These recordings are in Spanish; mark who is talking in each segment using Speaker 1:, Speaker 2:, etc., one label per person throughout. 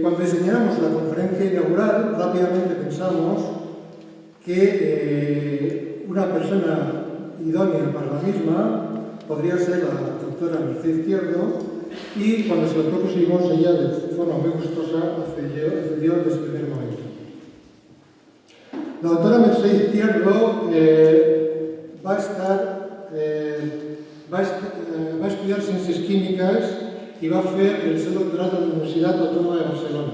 Speaker 1: Cuando diseñamos la conferencia inaugural, rápidamente pensamos que una persona idónea para la misma podría ser la doctora Mercè Izquierdo, y cuando se lo propusimos, ella de forma muy gustosa accedió desde el primer momento. La doctora Mercè Izquierdo va a estudiar Ciències Químiques i va fer el seu doctorat a la Universitat Autònoma de Barcelona.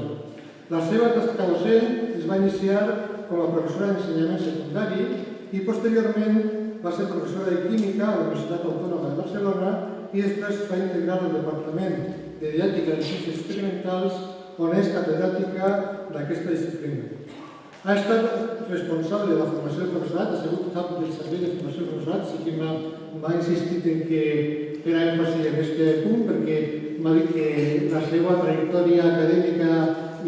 Speaker 1: La seva tasca docent es va iniciar com a professora d'ensenyament secundari i posteriorment va ser professora de Química a la Universitat Autònoma de Barcelona i després es va integrar al Departament de Didàctica de Ciències Experimentals, on és catedràtica d'aquesta disciplina. Ha estat responsable de la formació del professorat, ha sigut cap del servei de formació del professorat, sí que m'ha insistit en que era èmfasi en aquest punt, perquè m'ha dit que la seva trajectòria acadèmica i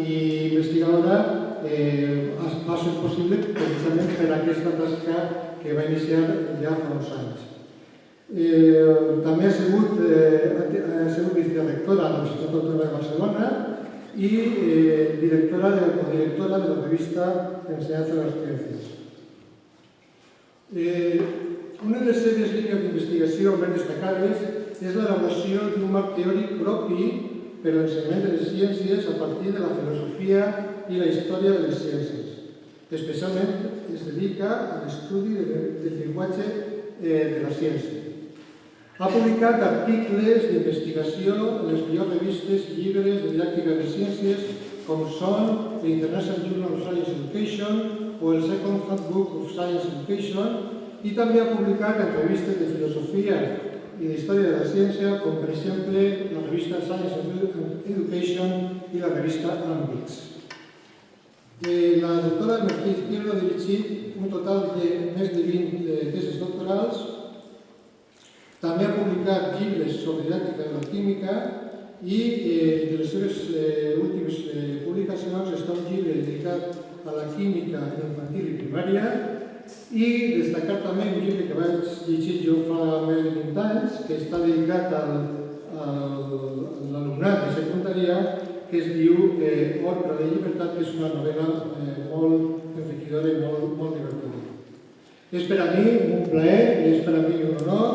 Speaker 1: investigadora va ser possible precisament per aquesta tasca que va iniciar ja fa uns anys. També ha sigut vicerectora de la Universitat Autònoma de Barcelona y codirectora de la revista Enseñanza de las Ciencias. Una de les seves línies d'investigació més destacades és l'elaboració d'un marc teòric propi per a l'ensenyament de les ciències a partir de la filosofia i la història de les ciències. Especialment es dedica a l'estudi del llenguatge de la ciència. Ha publicat articles d'investigació en les millors revistes i llibres de didàctica de ciències com són l'International Journal of Science Education o el Second Handbook of Science Education, i també ha publicat en revistes de filosofia i d'història de la ciència, com per exemple la revista Science Education i la revista Ambits. La doctora Mercè Izquierdo ha dirigit un total de més de 20 tesis doctorals. També ha publicat llibres sobre didàctica de la química i de les seves últimes publicacions està un llibre dedicat a la química infantil i primària i destacar també un llibre que vaig llegir jo fa més de 20 anys, que està dedicat a l'alumnat de secundària, que es diu Or per a la llibertat, que és una novel·la molt enriquidora i molt divertida. És per a mi un plaer i és per a mi un honor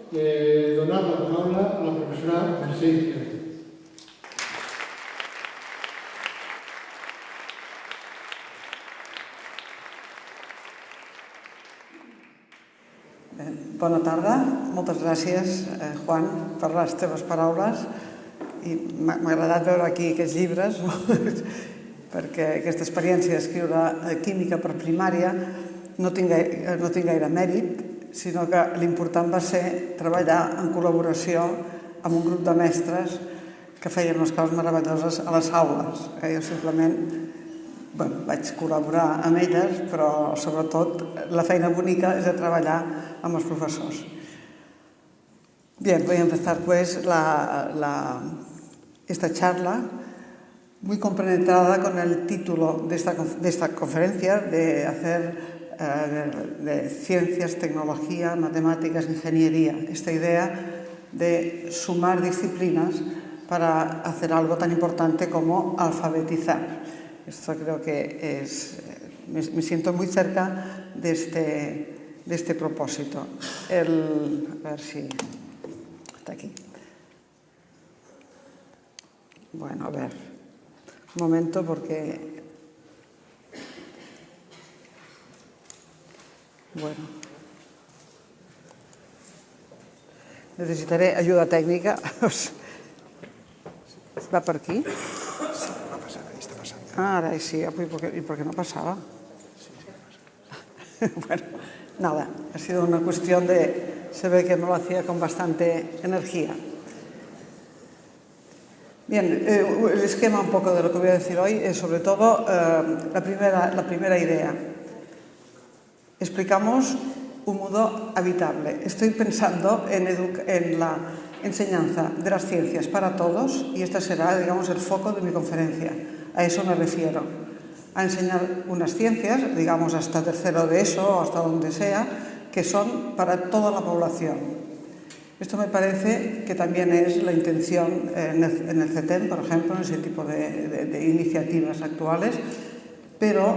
Speaker 1: donar la paraula a la professora Mercè Izquierdo.
Speaker 2: Bona tarda, moltes gràcies, Juan, per les teves paraules. M'ha agradat veure aquí aquests llibres, perquè aquesta experiència d'escriure química per primària no tinc gaire mèrit, sinó que l'important va ser treballar en col·laboració amb un grup de mestres que feien unes coses meravelloses a les aules. Jo simplement vaig col·laborar amb elles, però sobretot la feina bonica és de treballar amb els professors. Bien, voy a empezar pues esta charla muy compenetrada con el título de esta conferencia de ciencias, tecnología, matemáticas, ingeniería. Esta idea de sumar disciplinas para hacer algo tan importante como alfabetizar. Esto creo que me siento muy cerca de este propósito. A ver si está aquí. Bueno, a ver, un momento porque... Bueno, necesitaré ayuda técnica. ¿Va por aquí?
Speaker 3: Sí, va a pasar, ahí está pasando.
Speaker 2: Ah, ahora sí, ¿y por qué no pasaba?
Speaker 3: Sí, pasa.
Speaker 2: Bueno, nada, ha sido una cuestión de... Se ve que no lo hacía con bastante energía. Bien, el esquema un poco de lo que voy a decir hoy es sobre todo la primera idea. Explicamos un mundo habitable. Estoy pensando en la enseñanza de las ciencias para todos y este será, digamos, el foco de mi conferencia. A eso me refiero. A enseñar unas ciencias, digamos, hasta tercero de ESO o hasta donde sea, que son para toda la población. Esto me parece que también es la intención en el CETEM, por ejemplo, en ese tipo de iniciativas actuales, pero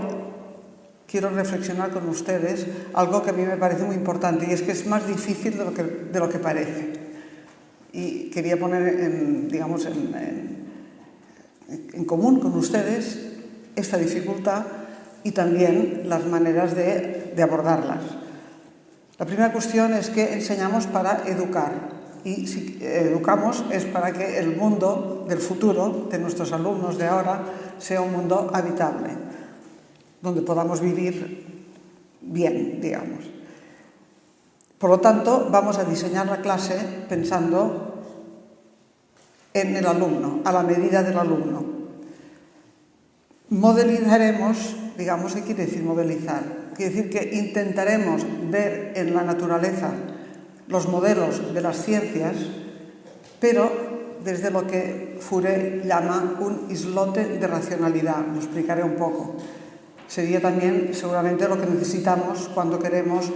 Speaker 2: quiero reflexionar con ustedes algo que a mí me parece muy importante, y es que es más difícil de lo que parece. Y quería poner en común con ustedes esta dificultad y también las maneras de abordarlas. La primera cuestión es que enseñamos para educar, y si educamos es para que el mundo del futuro, de nuestros alumnos de ahora, sea un mundo habitable, donde podamos vivir bien, digamos. Por lo tanto, vamos a diseñar la clase pensando en el alumno, a la medida del alumno. Modelizaremos, digamos, ¿qué quiere decir modelizar? Quiere decir que intentaremos ver en la naturaleza los modelos de las ciencias, pero desde lo que Fourier llama un islote de racionalidad. Lo explicaré un poco. Sería también seguramente lo que necesitamos cuando queremos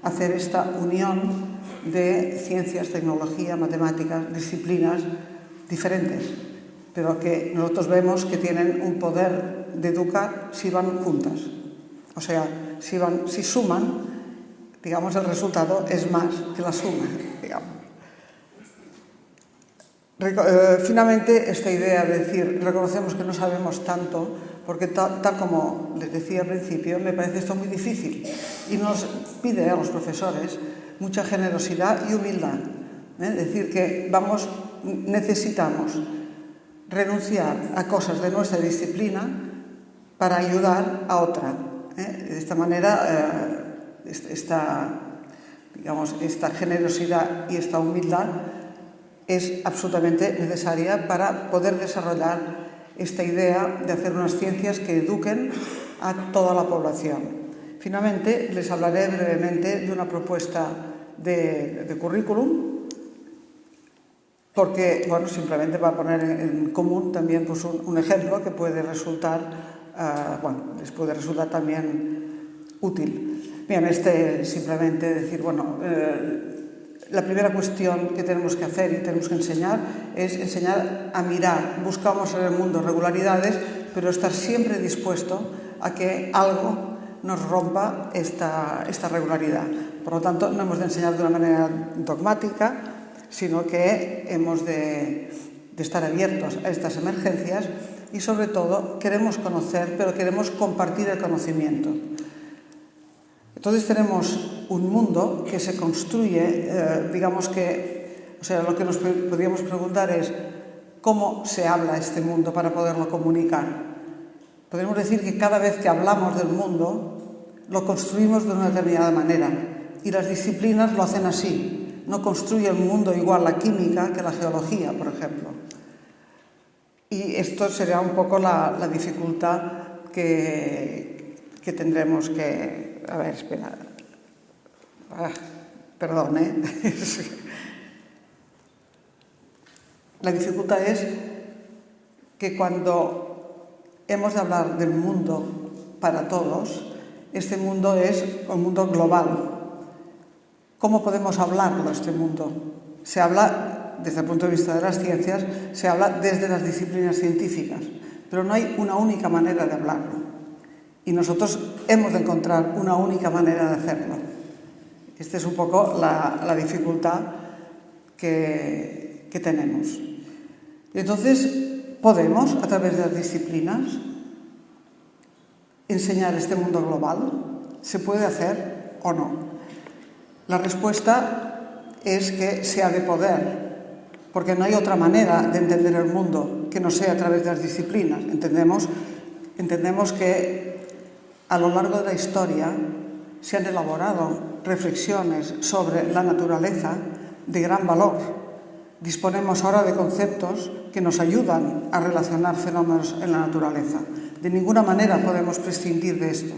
Speaker 2: hacer esta unión de ciencias, tecnología, matemáticas, disciplinas diferentes, pero que nosotros vemos que tienen un poder de educar si van juntas. O sea, si suman, digamos, el resultado es más que la suma, digamos. Finalmente, esta idea de decir, reconocemos que no sabemos tanto, porque tal como les decía al principio, me parece esto muy difícil y nos pide a los profesores mucha generosidad y humildad. Es decir, que necesitamos renunciar a cosas de nuestra disciplina para ayudar a otra. De esta manera, esta generosidad y esta humildad es absolutamente necesaria para poder desarrollar esta idea de hacer unas ciencias que eduquen a toda la población. Finalmente, les hablaré brevemente de una propuesta de currículum, porque, bueno, simplemente para poner en común también pues, un ejemplo que puede resultar, les puede resultar también útil. Bien, simplemente decir, bueno, la primera cuestión que tenemos que hacer y tenemos que enseñar es enseñar a mirar. Buscamos en el mundo regularidades, pero estar siempre dispuesto a que algo nos rompa esta regularidad. Por lo tanto, no hemos de enseñar de una manera dogmática, sino que hemos de estar abiertos a estas emergencias y, sobre todo, queremos conocer, pero queremos compartir el conocimiento. Entonces tenemos un mundo que se construye, lo que nos podríamos preguntar es ¿cómo se habla este mundo para poderlo comunicar? Podemos decir que cada vez que hablamos del mundo lo construimos de una determinada manera y las disciplinas lo hacen así. No construye el mundo igual la química que la geología, por ejemplo. Y esto será un poco la dificultad que tendremos que... A ver, espera. Perdón, ¿eh? La dificultad es que cuando hemos de hablar del mundo para todos, este mundo es un mundo global. ¿Cómo podemos hablarlo, este mundo? Se habla, desde el punto de vista de las ciencias, se habla desde las disciplinas científicas, pero no hay una única manera de hablarlo. Y nosotros hemos de encontrar una única manera de hacerlo. Esta es un poco la dificultad que tenemos. Y entonces, podemos, a través de las disciplinas, enseñar este mundo global. ¿Se puede hacer o no? La respuesta es que se ha de poder, porque no hay otra manera de entender el mundo que no sea a través de las disciplinas. Entendemos que a lo largo de la historia se han elaborado reflexiones sobre la naturaleza de gran valor. Disponemos ahora de conceptos que nos ayudan a relacionar fenómenos en la naturaleza. De ninguna manera podemos prescindir de esto.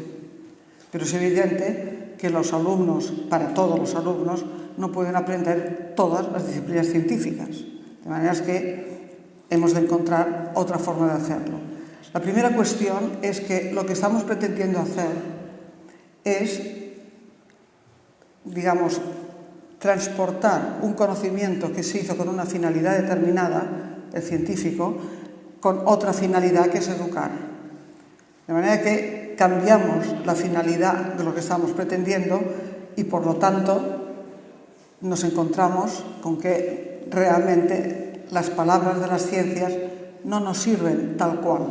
Speaker 2: Pero es evidente que los alumnos, para todos los alumnos, no pueden aprender todas las disciplinas científicas. De manera que hemos de encontrar otra forma de hacerlo. La primera cuestión es que lo que estamos pretendiendo hacer es, transportar un conocimiento que se hizo con una finalidad determinada, el científico, con otra finalidad que es educar. De manera que cambiamos la finalidad de lo que estamos pretendiendo y, por lo tanto, nos encontramos con que realmente las palabras de las ciencias no nos sirven tal cual.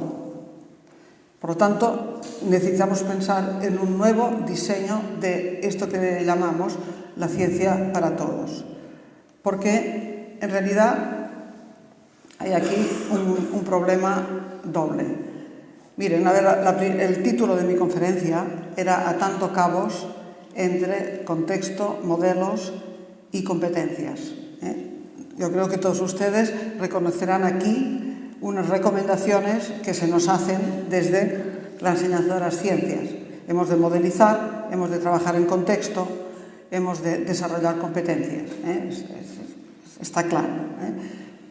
Speaker 2: Por lo tanto, necesitamos pensar en un nuevo diseño de esto que llamamos la ciencia para todos. Porque, en realidad, hay aquí un problema doble. Miren, a ver, el título de mi conferencia era Atando cabos entre contexto, modelos y competencias. Yo creo que todos ustedes reconocerán aquí unas recomendaciones que se nos hacen desde la enseñanza de las ciencias. Hemos de modelizar, hemos de trabajar en contexto, hemos de desarrollar competencias. Está claro.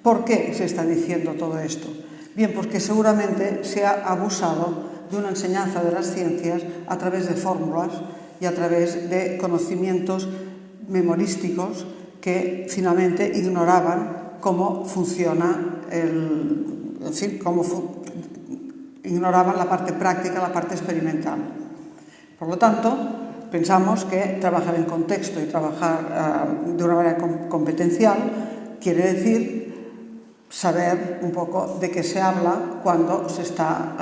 Speaker 2: ¿Por qué se está diciendo todo esto? Bien, porque seguramente se ha abusado de una enseñanza de las ciencias a través de fórmulas y a través de conocimientos memorísticos que finalmente ignoraban cómo funciona ignoraban la parte práctica, la parte experimental. Por lo tanto, pensamos que trabajar en contexto y trabajar de una manera competencial quiere decir saber un poco de qué se habla cuando se está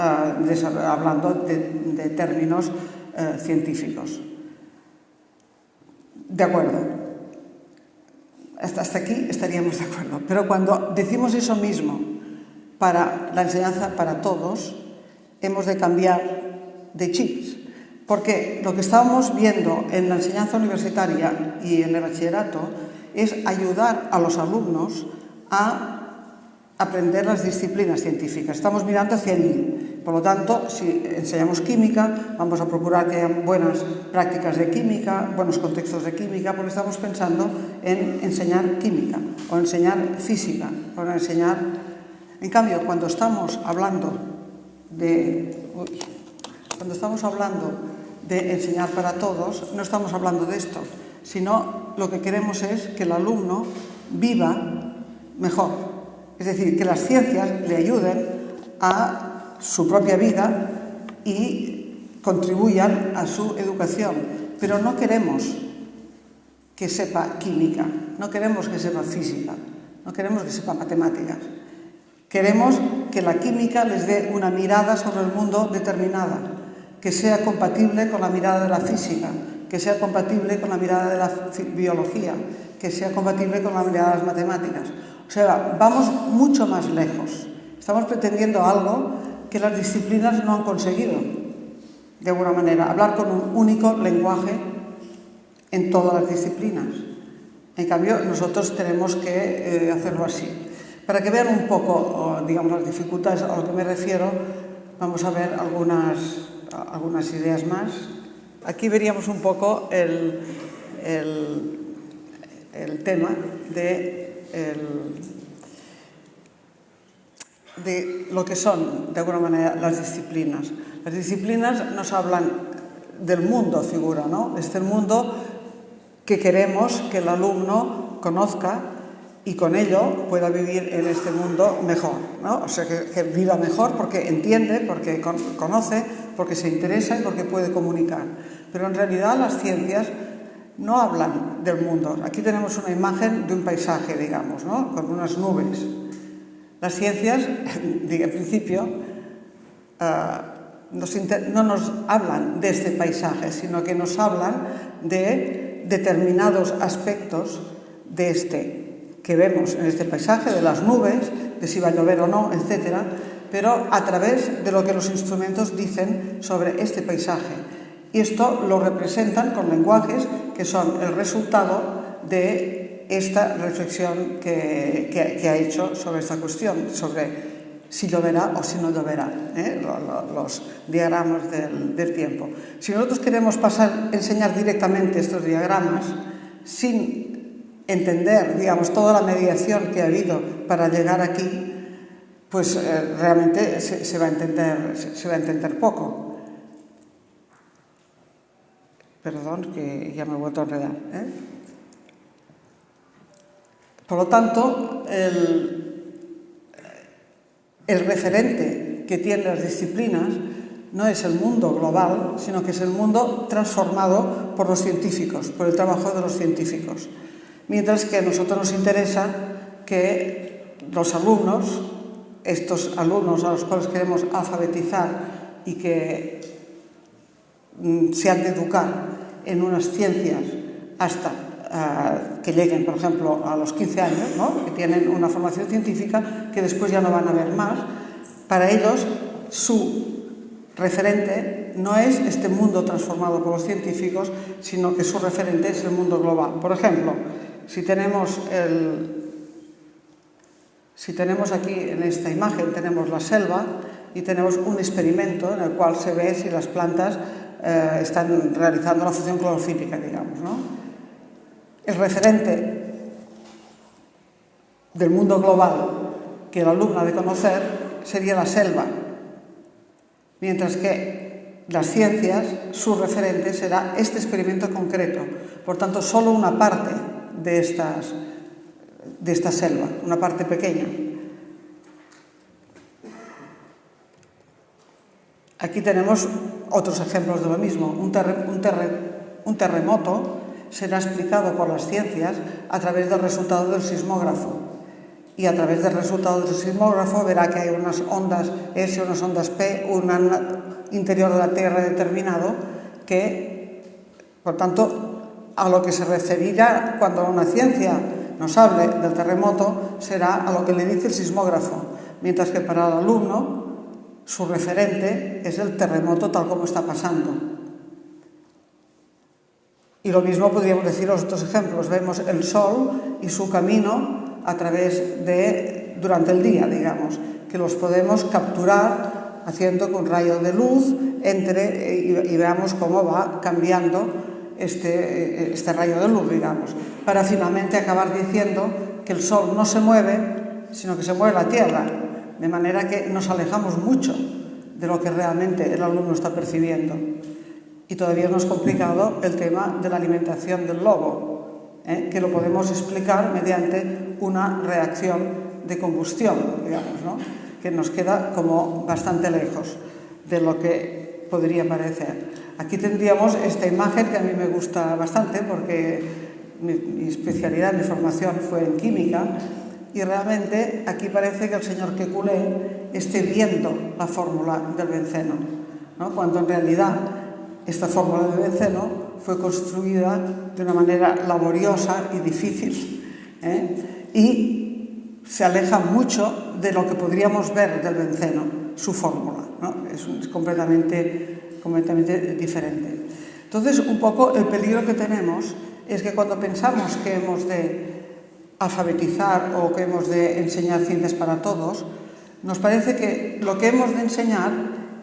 Speaker 2: hablando de términos científicos. De acuerdo. Hasta aquí estaríamos de acuerdo. Pero cuando decimos eso mismo para la enseñanza para todos, hemos de cambiar de chips. Porque lo que estábamos viendo en la enseñanza universitaria y en el bachillerato es ayudar a los alumnos a aprender las disciplinas científicas. Estamos mirando hacia allí. Por lo tanto, si enseñamos química, vamos a procurar que haya buenas prácticas de química, buenos contextos de química, porque estamos pensando en enseñar química, o enseñar física, o enseñar... En cambio, cuando estamos hablando de enseñar para todos, no estamos hablando de esto, sino lo que queremos es que el alumno viva mejor. Es decir, que las ciencias le ayuden a su propia vida y contribuyan a su educación. Pero no queremos que sepa química, no queremos que sepa física, no queremos que sepa matemáticas. Queremos que la química les dé una mirada sobre el mundo determinada, que sea compatible con la mirada de la física, que sea compatible con la mirada de la biología, que sea compatible con la mirada de las matemáticas. O sea, vamos mucho más lejos. Estamos pretendiendo algo que las disciplinas no han conseguido, de alguna manera, hablar con un único lenguaje en todas las disciplinas. En cambio, nosotros tenemos que hacerlo así. Para que vean un poco, digamos, las dificultades a lo que me refiero, vamos a ver algunas ideas más. Aquí veríamos un poco el tema de lo que son, de alguna manera, las disciplinas. Las disciplinas nos hablan del mundo, figura, ¿no? Este mundo que queremos que el alumno conozca y con ello pueda vivir en este mundo mejor, ¿no? O sea, que viva mejor porque entiende, porque conoce, porque se interesa y porque puede comunicar. Pero en realidad las ciencias no hablan del mundo. Aquí tenemos una imagen de un paisaje, digamos, ¿no? Con unas nubes. Las ciencias, en principio, no nos hablan de este paisaje, sino que nos hablan de determinados aspectos de que vemos en este paisaje, de las nubes, de si va a llover o no, etc., pero a través de lo que los instrumentos dicen sobre este paisaje. Y esto lo representan con lenguajes que son el resultado de esta reflexión que ha hecho sobre esta cuestión, sobre si lloverá o si no lloverá, los diagramas del tiempo. Si nosotros queremos enseñar directamente estos diagramas sin entender, digamos, toda la mediación que ha habido para llegar aquí, pues realmente se va a entender poco. Perdón, que ya me he vuelto a enredar. Por lo tanto, el referente que tienen las disciplinas no es el mundo global, sino que es el mundo transformado por los científicos, por el trabajo de los científicos. Mientras que a nosotros nos interesa que los alumnos, estos alumnos a los cuales queremos alfabetizar y que se han de educar en unas ciencias hasta que lleguen, por ejemplo, a los 15 años, ¿no? Que tienen una formación científica que después ya no van a ver más. Para ellos, su referente no es este mundo transformado por los científicos, sino que su referente es el mundo global. Por ejemplo, si tenemos aquí en esta imagen tenemos la selva y tenemos un experimento en el cual se ve si las plantas están realizando la función clorofílica, digamos, ¿no? El referente del mundo global que el alumno ha de conocer sería la selva, mientras que las ciencias, su referente será este experimento concreto. Por tanto, solo una parte de esta selva, una parte pequeña. Aquí tenemos otros ejemplos de lo mismo. Un terremoto será explicado por las ciencias a través del resultado del sismógrafo. Y a través del resultado del sismógrafo verá que hay unas ondas S, unas ondas P, un interior de la Tierra determinado que, por tanto, a lo que se referirá cuando una ciencia nos hable del terremoto será a lo que le dice el sismógrafo, mientras que para el alumno su referente es el terremoto tal como está pasando. Y lo mismo podríamos decir los otros ejemplos. Vemos el sol y su camino a través durante el día, digamos, que los podemos capturar haciendo que un rayo de luz entre y veamos cómo va cambiando este rayo de luz, digamos, para finalmente acabar diciendo que el sol no se mueve, sino que se mueve la Tierra, de manera que nos alejamos mucho de lo que realmente el alumno está percibiendo. Y todavía es más complicado el tema de la alimentación del lobo, que lo podemos explicar mediante una reacción de combustión, digamos, ¿no? Que nos queda como bastante lejos de lo que podría parecer. Aquí tendríamos esta imagen que a mí me gusta bastante porque mi especialidad, mi formación fue en química y realmente aquí parece que el señor Kekulé esté viendo la fórmula del benceno, ¿no? Cuando en realidad esta fórmula del benceno fue construida de una manera laboriosa y difícil, y se aleja mucho de lo que podríamos ver del benceno, su fórmula, ¿no? Es completamente diferente. Entonces, un poco el peligro que tenemos es que cuando pensamos que hemos de alfabetizar o que hemos de enseñar ciencias para todos, nos parece que lo que hemos de enseñar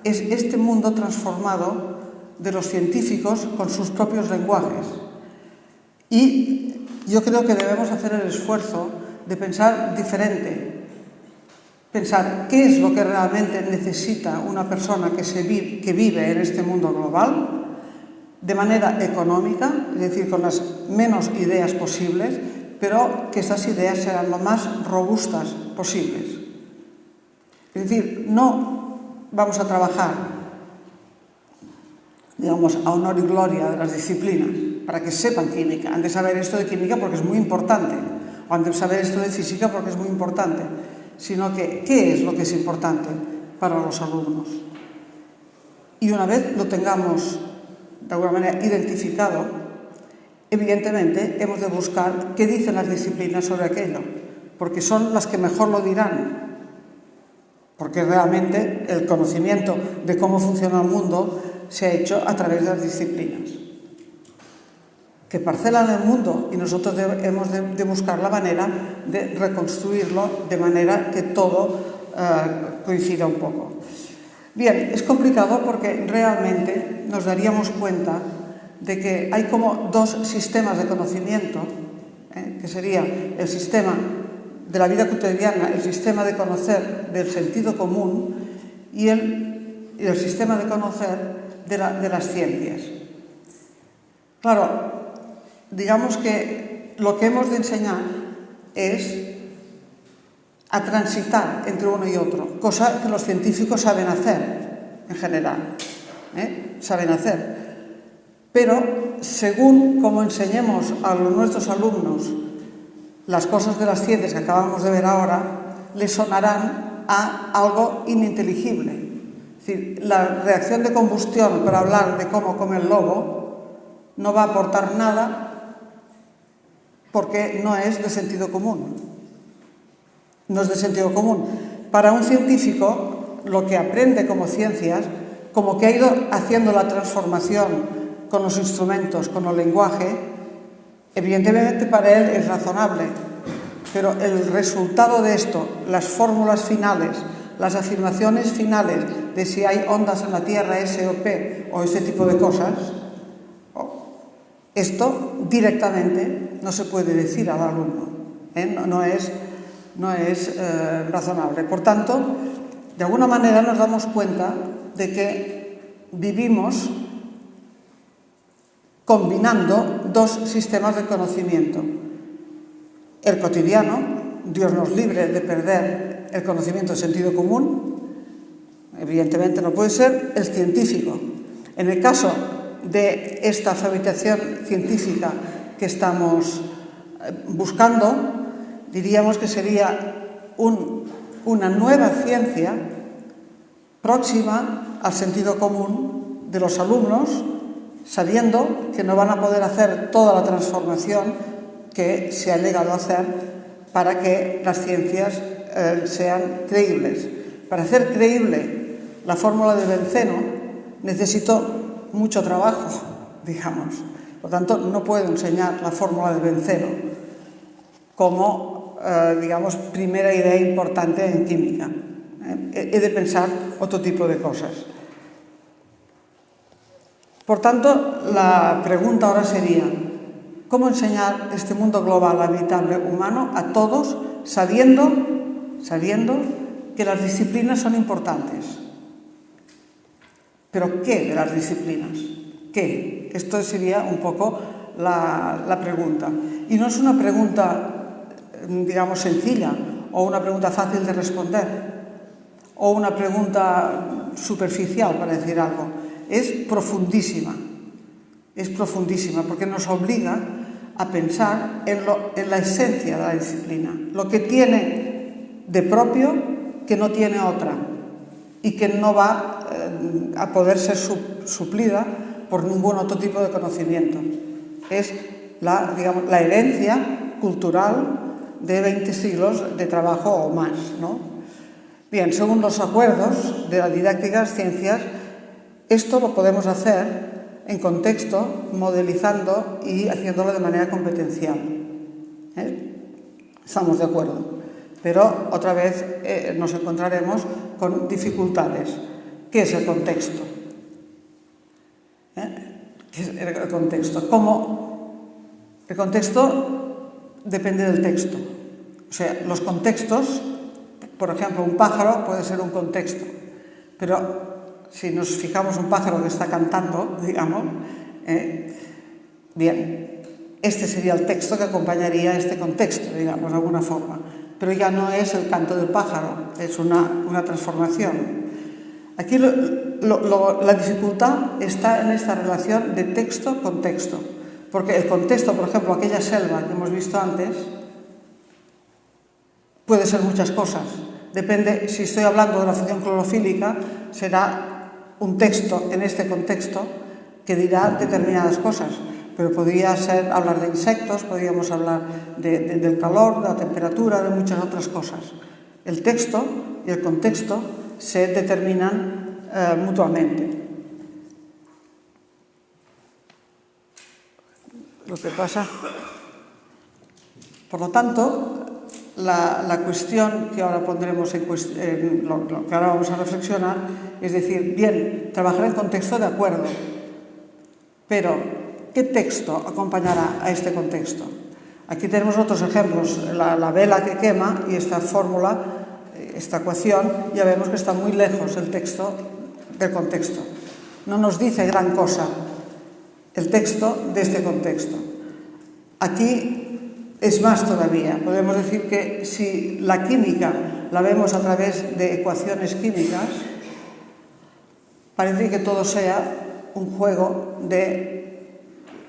Speaker 2: es este mundo transformado de los científicos con sus propios lenguajes. Y yo creo que debemos hacer el esfuerzo de pensar diferente, pensar qué es lo que realmente necesita una persona que vive en este mundo global de manera económica, es decir, con las menos ideas posibles, pero que esas ideas sean lo más robustas posibles. Es decir, no vamos a trabajar, digamos, a honor y gloria de las disciplinas, para que sepan química. Han de saber esto de química porque es muy importante, o han de saber esto de física porque es muy importante, sino que, ¿qué es lo que es importante para los alumnos? Y una vez lo tengamos, de alguna manera, identificado, evidentemente hemos de buscar qué dicen las disciplinas sobre aquello, porque son las que mejor lo dirán, porque realmente el conocimiento de cómo funciona el mundo se ha hecho a través de las disciplinas, que parcelan el mundo y nosotros hemos de buscar la manera de reconstruirlo de manera que todo coincida un poco. Bien, es complicado porque realmente nos daríamos cuenta de que hay como dos sistemas de conocimiento, que sería el sistema de la vida cotidiana, el sistema de conocer del sentido común y el sistema de conocer de las ciencias. Claro, digamos que lo que hemos de enseñar es a transitar entre uno y otro, cosa que los científicos saben hacer en general, saben hacer. Pero según como enseñemos a nuestros alumnos las cosas de las ciencias que acabamos de ver ahora, les sonarán a algo ininteligible. Es decir, la reacción de combustión para hablar de cómo come el lobo no va a aportar nada porque no es de sentido común. No es de sentido común. Para un científico, lo que aprende como ciencias, como que ha ido haciendo la transformación con los instrumentos, con el lenguaje, evidentemente para él es razonable, pero el resultado de esto, las fórmulas finales, las afirmaciones finales de si hay ondas en la Tierra, S o P, o ese tipo de cosas, esto directamente no se puede decir al alumno, no es razonable. Por tanto, de alguna manera nos damos cuenta de que vivimos combinando dos sistemas de conocimiento. El cotidiano, Dios nos libre de perder el conocimiento de sentido común, evidentemente no puede ser, el científico. En el caso de esta alfabetización científica que estamos buscando, diríamos que sería una nueva ciencia próxima al sentido común de los alumnos, sabiendo que no van a poder hacer toda la transformación que se ha llegado a hacer para que las ciencias sean creíbles. Para hacer creíble la fórmula de benceno necesito mucho trabajo, digamos. Por tanto, no puedo enseñar la fórmula de benceno como, digamos, primera idea importante en química. He de pensar otro tipo de cosas. Por tanto, la pregunta ahora sería, ¿cómo enseñar este mundo global habitable humano a todos sabiendo que las disciplinas son importantes? ¿Pero qué de las disciplinas? ¿Qué? Esto sería un poco la pregunta. Y no es una pregunta, digamos, sencilla o una pregunta fácil de responder o una pregunta superficial, para decir algo. Es profundísima porque nos obliga a pensar en la esencia de la disciplina, lo que tiene de propio que no tiene otra y que no va a poder ser suplida por ningún otro tipo de conocimiento. Es la herencia cultural de 20 siglos de trabajo o más, ¿no? Bien, según los acuerdos de la didáctica de las ciencias, esto lo podemos hacer en contexto, modelizando y haciéndolo de manera competencial. Estamos de acuerdo. Pero otra vez nos encontraremos con dificultades. ¿Qué es el contexto? ¿Qué es el contexto? ¿Cómo? El contexto depende del texto. O sea, los contextos, por ejemplo, un pájaro puede ser un contexto, pero si nos fijamos un pájaro que está cantando, digamos, bien, este sería el texto que acompañaría este contexto, digamos, de alguna forma. Pero ya no es el canto del pájaro, es una transformación. Aquí la dificultad está en esta relación de texto con texto. Porque el contexto, por ejemplo, aquella selva que hemos visto antes, puede ser muchas cosas. Depende, si estoy hablando de la función clorofílica, será un texto en este contexto que dirá determinadas cosas, pero podría ser hablar de insectos, podríamos hablar del calor, de la temperatura, de muchas otras cosas. El texto y el contexto se determinan mutuamente. Lo que pasa, por lo tanto, la cuestión que ahora pondremos lo que ahora vamos a reflexionar, es decir, bien, trabajar en contexto de acuerdo, pero ¿qué texto acompañará a este contexto? Aquí tenemos otros ejemplos, la vela que quema y esta fórmula, esta ecuación, ya vemos que está muy lejos el texto del contexto. No nos dice gran cosa el texto de este contexto. Aquí Es más todavía, podemos decir que si la química la vemos a través de ecuaciones químicas, parece que todo sea un juego de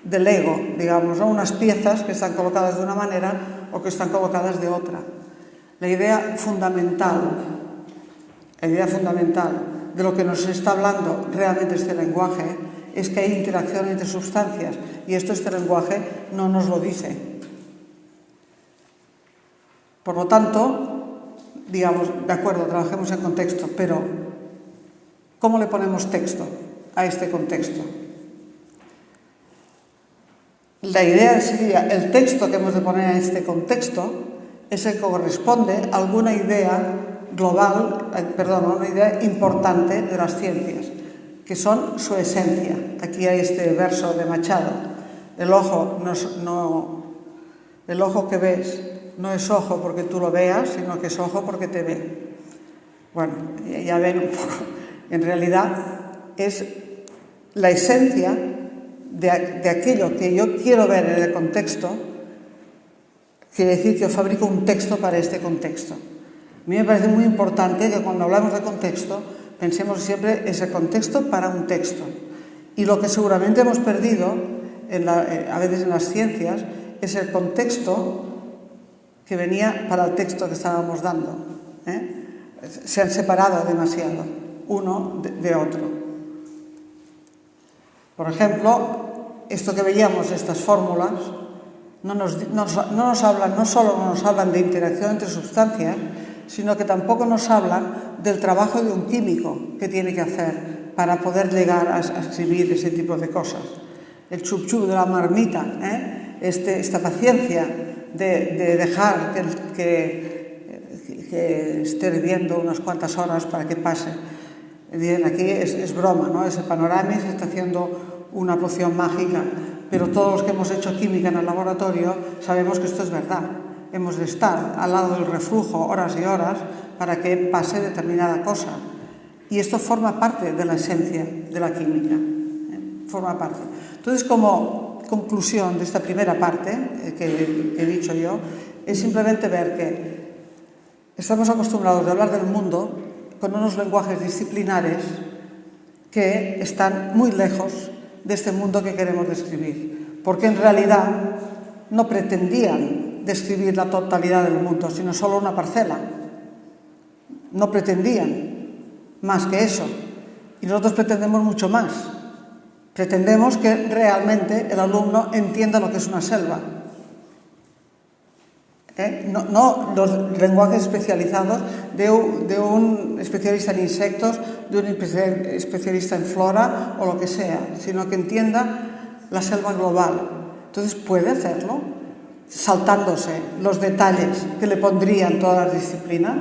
Speaker 2: Lego, digamos, ¿no? Unas piezas que están colocadas de una manera o que están colocadas de otra. La idea fundamental de lo que nos está hablando realmente este lenguaje es que hay interacción entre sustancias, y esto este lenguaje no nos lo dice. Por lo tanto, digamos, de acuerdo, trabajemos en contexto, pero ¿cómo le ponemos texto a este contexto? La idea sería, el texto que hemos de poner a este contexto es el que corresponde a alguna idea global, una idea importante de las ciencias, que son su esencia. Aquí hay este verso de Machado: el ojo que ves no es ojo porque tú lo veas, sino que es ojo porque te ve. Bueno, ya ven un poco. En realidad es la esencia de aquello que yo quiero ver en el contexto. Quiere decir que yo fabrico un texto para este contexto. A mí me parece muy importante que cuando hablamos de contexto pensemos siempre ese contexto para un texto. Y lo que seguramente hemos perdido a veces en las ciencias es el contexto que venía para el texto que estábamos dando. Se han separado demasiado uno de otro. Por ejemplo, esto que veíamos, estas fórmulas, no solo no nos hablan de interacción entre sustancias, sino que tampoco nos hablan del trabajo de un químico que tiene que hacer para poder llegar a escribir ese tipo de cosas. El chup-chup de la marmita, esta paciencia de dejar que esté hirviendo unas cuantas horas para que pase. Bien, aquí es broma, ¿no? Ese panorama se está haciendo una poción mágica, pero todos los que hemos hecho química en el laboratorio sabemos que esto es verdad. Hemos de estar al lado del reflujo horas y horas para que pase determinada cosa. Y esto forma parte de la esencia de la química. Forma parte. Entonces, como conclusión de esta primera parte que he dicho yo, es simplemente ver que estamos acostumbrados a hablar del mundo con unos lenguajes disciplinares que están muy lejos de este mundo que queremos describir, porque en realidad no pretendían describir la totalidad del mundo, sino solo una parcela. No pretendían más que eso. Y nosotros pretendemos mucho más. Pretendemos que realmente el alumno entienda lo que es una selva. No los lenguajes especializados de un especialista en insectos, de un especialista en flora o lo que sea, sino que entienda la selva global. Entonces puede hacerlo saltándose los detalles que le pondrían todas las disciplinas.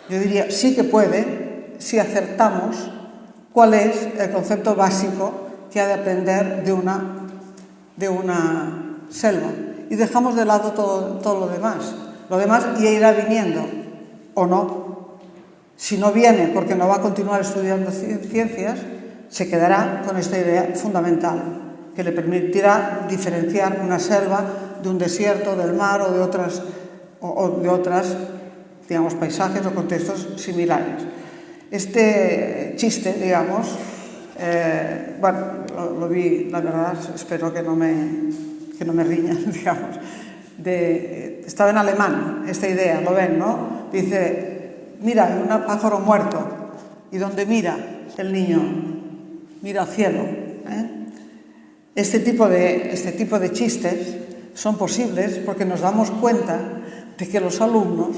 Speaker 2: Yo diría, sí que puede, si acertamos cuál es el concepto básico que ha de aprender de una selva. Y dejamos de lado todo lo demás. Lo demás ya irá viniendo, o no. Si no viene porque no va a continuar estudiando ciencias, se quedará con esta idea fundamental, que le permitirá diferenciar una selva de un desierto, del mar o de otras, digamos, paisajes o contextos similares. Este chiste, digamos, lo vi, la verdad, espero que no me riñan, digamos. Estaba en alemán esta idea, lo ven, ¿no? Dice, mira, un pájaro muerto, y donde mira el niño, mira al cielo. Este tipo de chistes son posibles porque nos damos cuenta de que los alumnos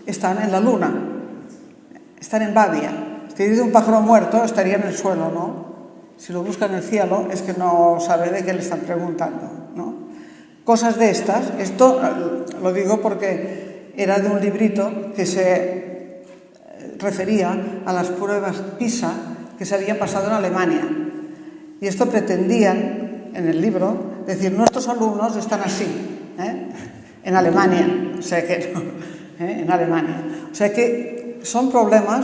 Speaker 2: están en la luna, están en Babia. Si dice un pájaro muerto, estaría en el suelo, ¿no? Si lo busca en el cielo, es que no sabe de qué le están preguntando, ¿no? Cosas de estas, esto lo digo porque era de un librito que se refería a las pruebas PISA que se habían pasado en Alemania. Y esto pretendían, en el libro, decir, nuestros alumnos están así, en Alemania, o sea que no, en Alemania. O sea que son problemas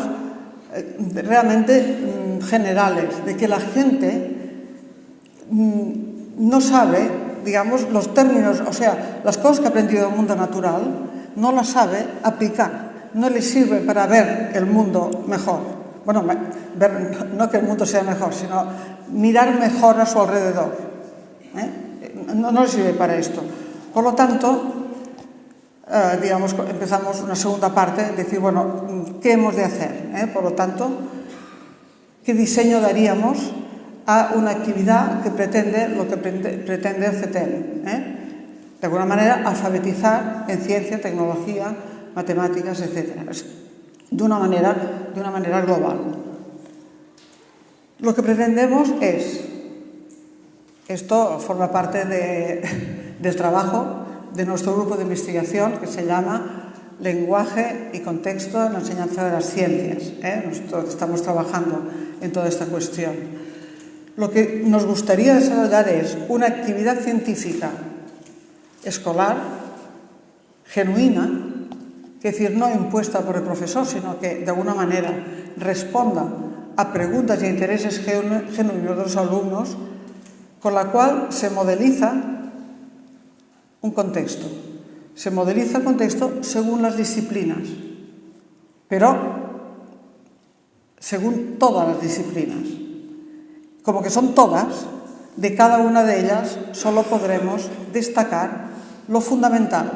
Speaker 2: realmente generales, de que la gente no sabe digamos, los términos, o sea, las cosas que ha aprendido del mundo natural, no las sabe aplicar, no le sirve para ver el mundo mejor. Bueno, ver, no que el mundo sea mejor, sino mirar mejor a su alrededor. No le sirve para esto. Por lo tanto, digamos, empezamos una segunda parte, decir, bueno, ¿qué hemos de hacer? Por lo tanto, ¿qué diseño daríamos a una actividad que pretende lo que pretende el CETEN? De alguna manera, alfabetizar en ciencia, tecnología, matemáticas, etc. De una manera global. Lo que pretendemos es, esto forma parte del trabajo de nuestro grupo de investigación que se llama Lenguaje y Contexto en la Enseñanza de las Ciencias. Nosotros estamos trabajando en toda esta cuestión. Lo que nos gustaría desarrollar es una actividad científica escolar, genuina, es decir, no impuesta por el profesor, sino que de alguna manera responda a preguntas y a intereses genuinos de los alumnos, con la cual se modeliza un contexto. Se modeliza el contexto según las disciplinas, pero según todas las disciplinas. Como que son todas, de cada una de ellas solo podremos destacar lo fundamental.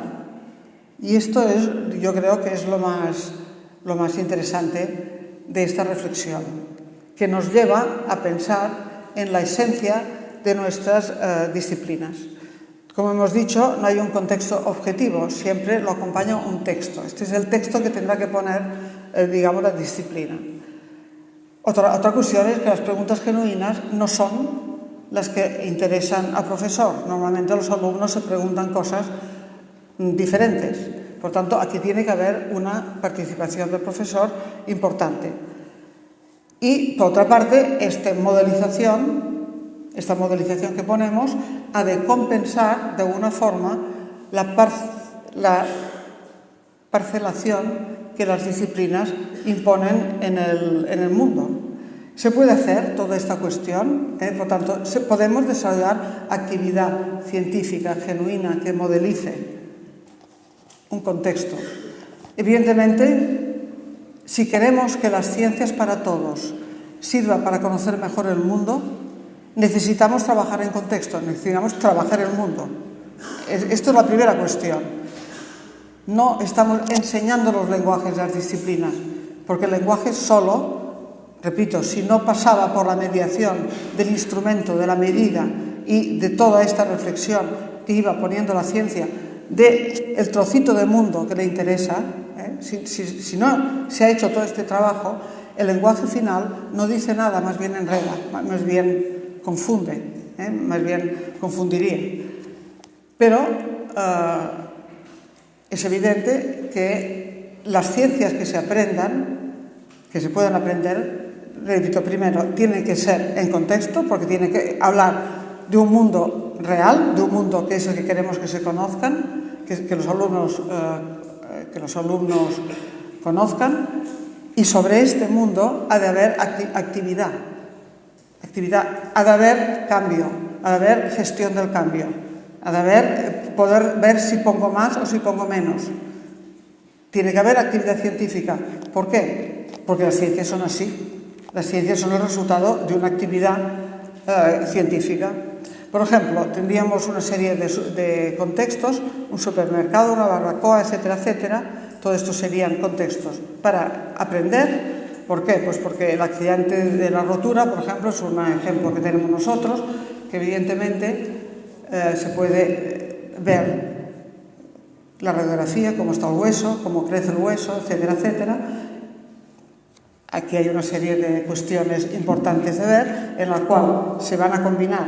Speaker 2: Y esto es, yo creo que es lo más interesante de esta reflexión, que nos lleva a pensar en la esencia de nuestras disciplinas. Como hemos dicho, no hay un contexto objetivo, siempre lo acompaña un texto. Este es el texto que tendrá que poner, digamos, la disciplina. Otra cuestión es que las preguntas genuinas no son las que interesan al profesor. Normalmente los alumnos se preguntan cosas diferentes. Por tanto, aquí tiene que haber una participación del profesor importante. Y, por otra parte, esta modelización que ponemos ha de compensar de alguna forma la parcelación que las disciplinas imponen en el mundo. Se puede hacer toda esta cuestión, por tanto, podemos desarrollar actividad científica genuina que modelice un contexto. Evidentemente, si queremos que las ciencias para todos sirva para conocer mejor el mundo, necesitamos trabajar en contexto, necesitamos trabajar el mundo. Esto es la primera cuestión. No estamos enseñando los lenguajes de las disciplinas, porque el lenguaje solo, repito, si no pasaba por la mediación del instrumento, de la medida y de toda esta reflexión que iba poniendo la ciencia, del trocito de mundo que le interesa, si no se ha hecho todo este trabajo, el lenguaje final no dice nada, más bien enreda, más bien confunde, más bien confundiría. Pero es evidente que las ciencias que se aprendan, que se puedan aprender, repito, primero, tienen que ser en contexto, porque tienen que hablar de un mundo real, de un mundo que es el que queremos que se conozcan, que los alumnos conozcan, y sobre este mundo ha de haber actividad, ha de haber cambio, ha de haber gestión del cambio, ha de haber poder ver si pongo más o si pongo menos. Tiene que haber actividad científica. ¿Por qué? Porque las ciencias son así. Las ciencias son el resultado de una actividad científica. Por ejemplo, tendríamos una serie de contextos, un supermercado, una barbacoa, etcétera, etcétera. Todo esto serían contextos para aprender. ¿Por qué? Pues porque el accidente de la rotura, por ejemplo, es un ejemplo que tenemos nosotros, que evidentemente se puede ver la radiografía, cómo está el hueso, cómo crece el hueso, etcétera, etcétera. Aquí hay una serie de cuestiones importantes de ver, en la cual se van a combinar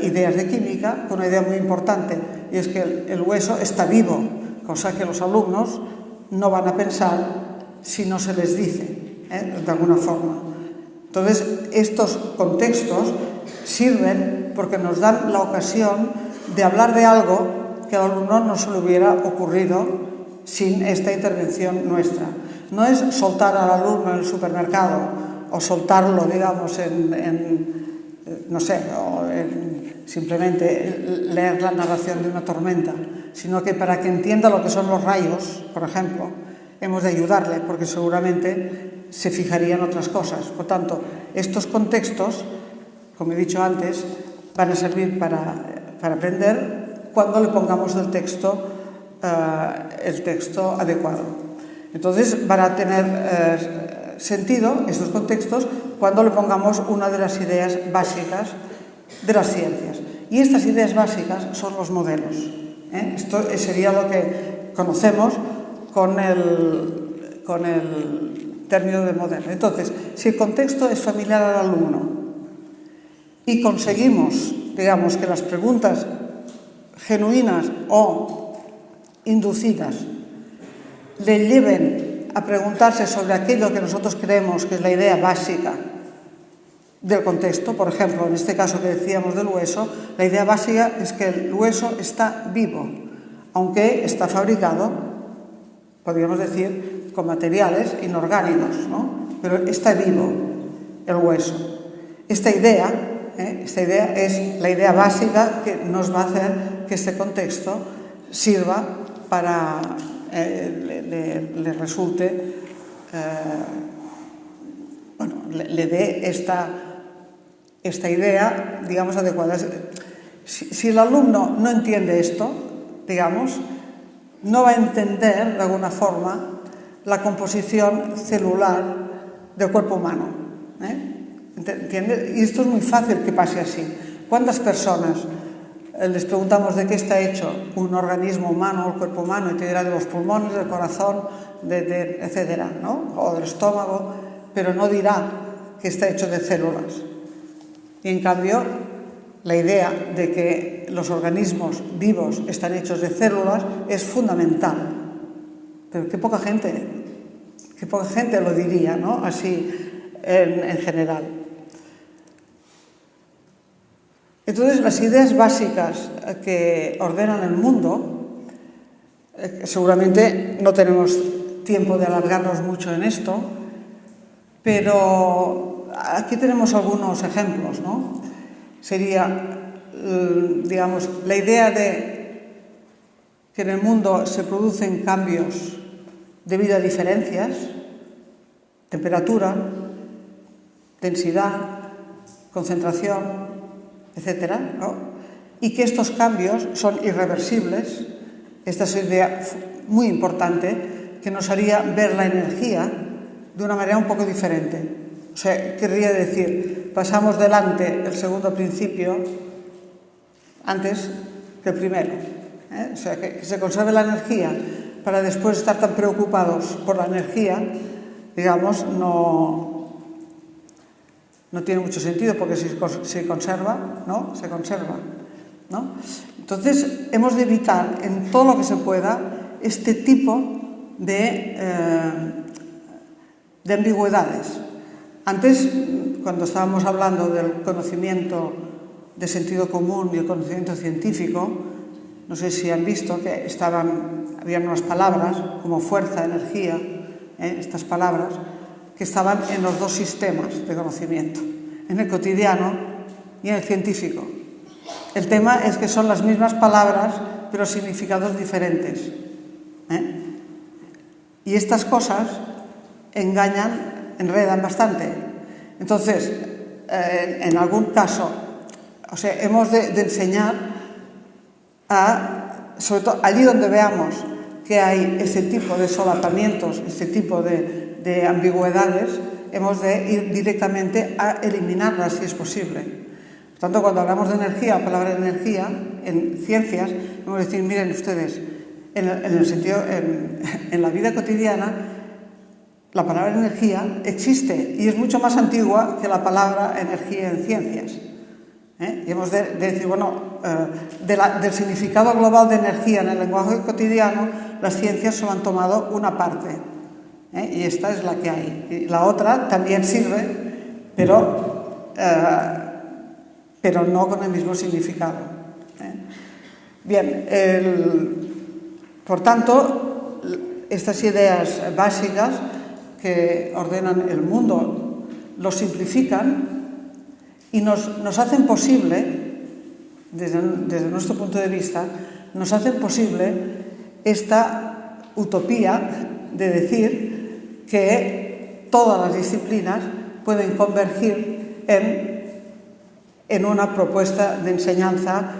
Speaker 2: ideas de química con una idea muy importante, y es que el hueso está vivo, cosa que los alumnos no van a pensar si no se les dice, de alguna forma. Entonces, estos contextos sirven porque nos dan la ocasión de hablar de algo que al alumno no se le hubiera ocurrido sin esta intervención nuestra. No es soltar al alumno en el supermercado o soltarlo, digamos, no sé, simplemente leer la narración de una tormenta, sino que para que entienda lo que son los rayos, por ejemplo, hemos de ayudarle, porque seguramente se fijaría en otras cosas. Por tanto, estos contextos, como he dicho antes, van a servir para aprender cuando le pongamos el texto adecuado. Entonces, van a tener sentido estos contextos cuando le pongamos una de las ideas básicas de las ciencias. Y estas ideas básicas son los modelos. Esto sería lo que conocemos con el término de modelo. Entonces, si el contexto es familiar al alumno y conseguimos, digamos, que las preguntas genuinas o inducidas le lleven a preguntarse sobre aquello que nosotros creemos que es la idea básica del contexto, por ejemplo, en este caso que decíamos del hueso, la idea básica es que el hueso está vivo, aunque está fabricado, podríamos decir, con materiales inorgánicos, ¿no? Pero está vivo el hueso. Esta idea es la idea básica que nos va a hacer que este contexto sirva para le resulte, le dé esta idea, digamos, adecuada. Si el alumno no entiende esto, digamos, no va a entender de alguna forma la composición celular del cuerpo humano. ¿Entiendes? Y esto es muy fácil que pase así. ¿Cuántas personas les preguntamos de qué está hecho un organismo humano, el cuerpo humano, y te dirá de los pulmones, del corazón, etcétera, ¿no? O del estómago, pero no dirá que está hecho de células? Y en cambio, la idea de que los organismos vivos están hechos de células es fundamental. Pero qué poca gente lo diría, ¿no? Así en general. Entonces, las ideas básicas que ordenan el mundo, seguramente no tenemos tiempo de alargarnos mucho en esto, pero aquí tenemos algunos ejemplos, ¿no? Sería, digamos, la idea de que en el mundo se producen cambios debido a diferencias, temperatura, densidad, concentración, etcétera, ¿no? Y que estos cambios son irreversibles. Esta es una idea muy importante que nos haría ver la energía de una manera un poco diferente. O sea, querría decir, pasamos delante el segundo principio antes que el primero. O sea, que se conserve la energía para después estar tan preocupados por la energía, digamos, no tiene mucho sentido, porque si se conserva, ¿no? Se conserva, ¿no? Entonces, hemos de evitar en todo lo que se pueda este tipo de ambigüedades. Antes, cuando estábamos hablando del conocimiento de sentido común y el conocimiento científico, no sé si han visto que habían unas palabras como fuerza, energía, estas palabras, que estaban en los dos sistemas de conocimiento, en el cotidiano y en el científico. El tema es que son las mismas palabras, pero significados diferentes. Y estas cosas enredan bastante. Entonces, en algún caso, o sea, hemos de enseñar sobre todo allí donde veamos que hay ese tipo de solapamientos, este tipo de ambigüedades, hemos de ir directamente a eliminarlas si es posible. Por tanto, cuando hablamos de energía, la palabra energía, en ciencias, hemos de decir, miren ustedes, en la vida cotidiana, la palabra energía existe y es mucho más antigua que la palabra energía en ciencias. Y hemos de decir, bueno, del significado global de energía en el lenguaje cotidiano, las ciencias solo han tomado una parte. Y esta es la que hay. Y la otra también sirve, pero no con el mismo significado. Bien, por tanto, estas ideas básicas que ordenan el mundo lo simplifican y nos hacen posible desde nuestro punto de vista, nos hacen posible esta utopía de decir que todas las disciplinas pueden convergir en una propuesta de enseñanza,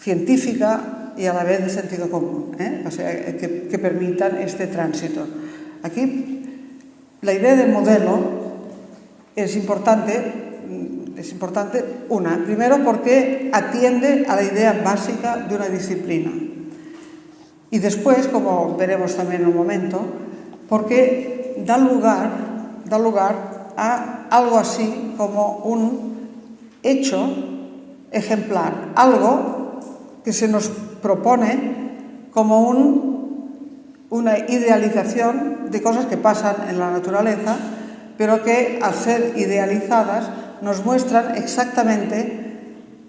Speaker 2: científica y a la vez de sentido común, o sea, que permitan este tránsito. Aquí, la idea de modelo es importante, primero porque atiende a la idea básica de una disciplina. Y después, como veremos también en un momento, porque da lugar a algo así como un hecho ejemplar, algo que se nos propone como una idealización de cosas que pasan en la naturaleza, pero que al ser idealizadas nos muestran exactamente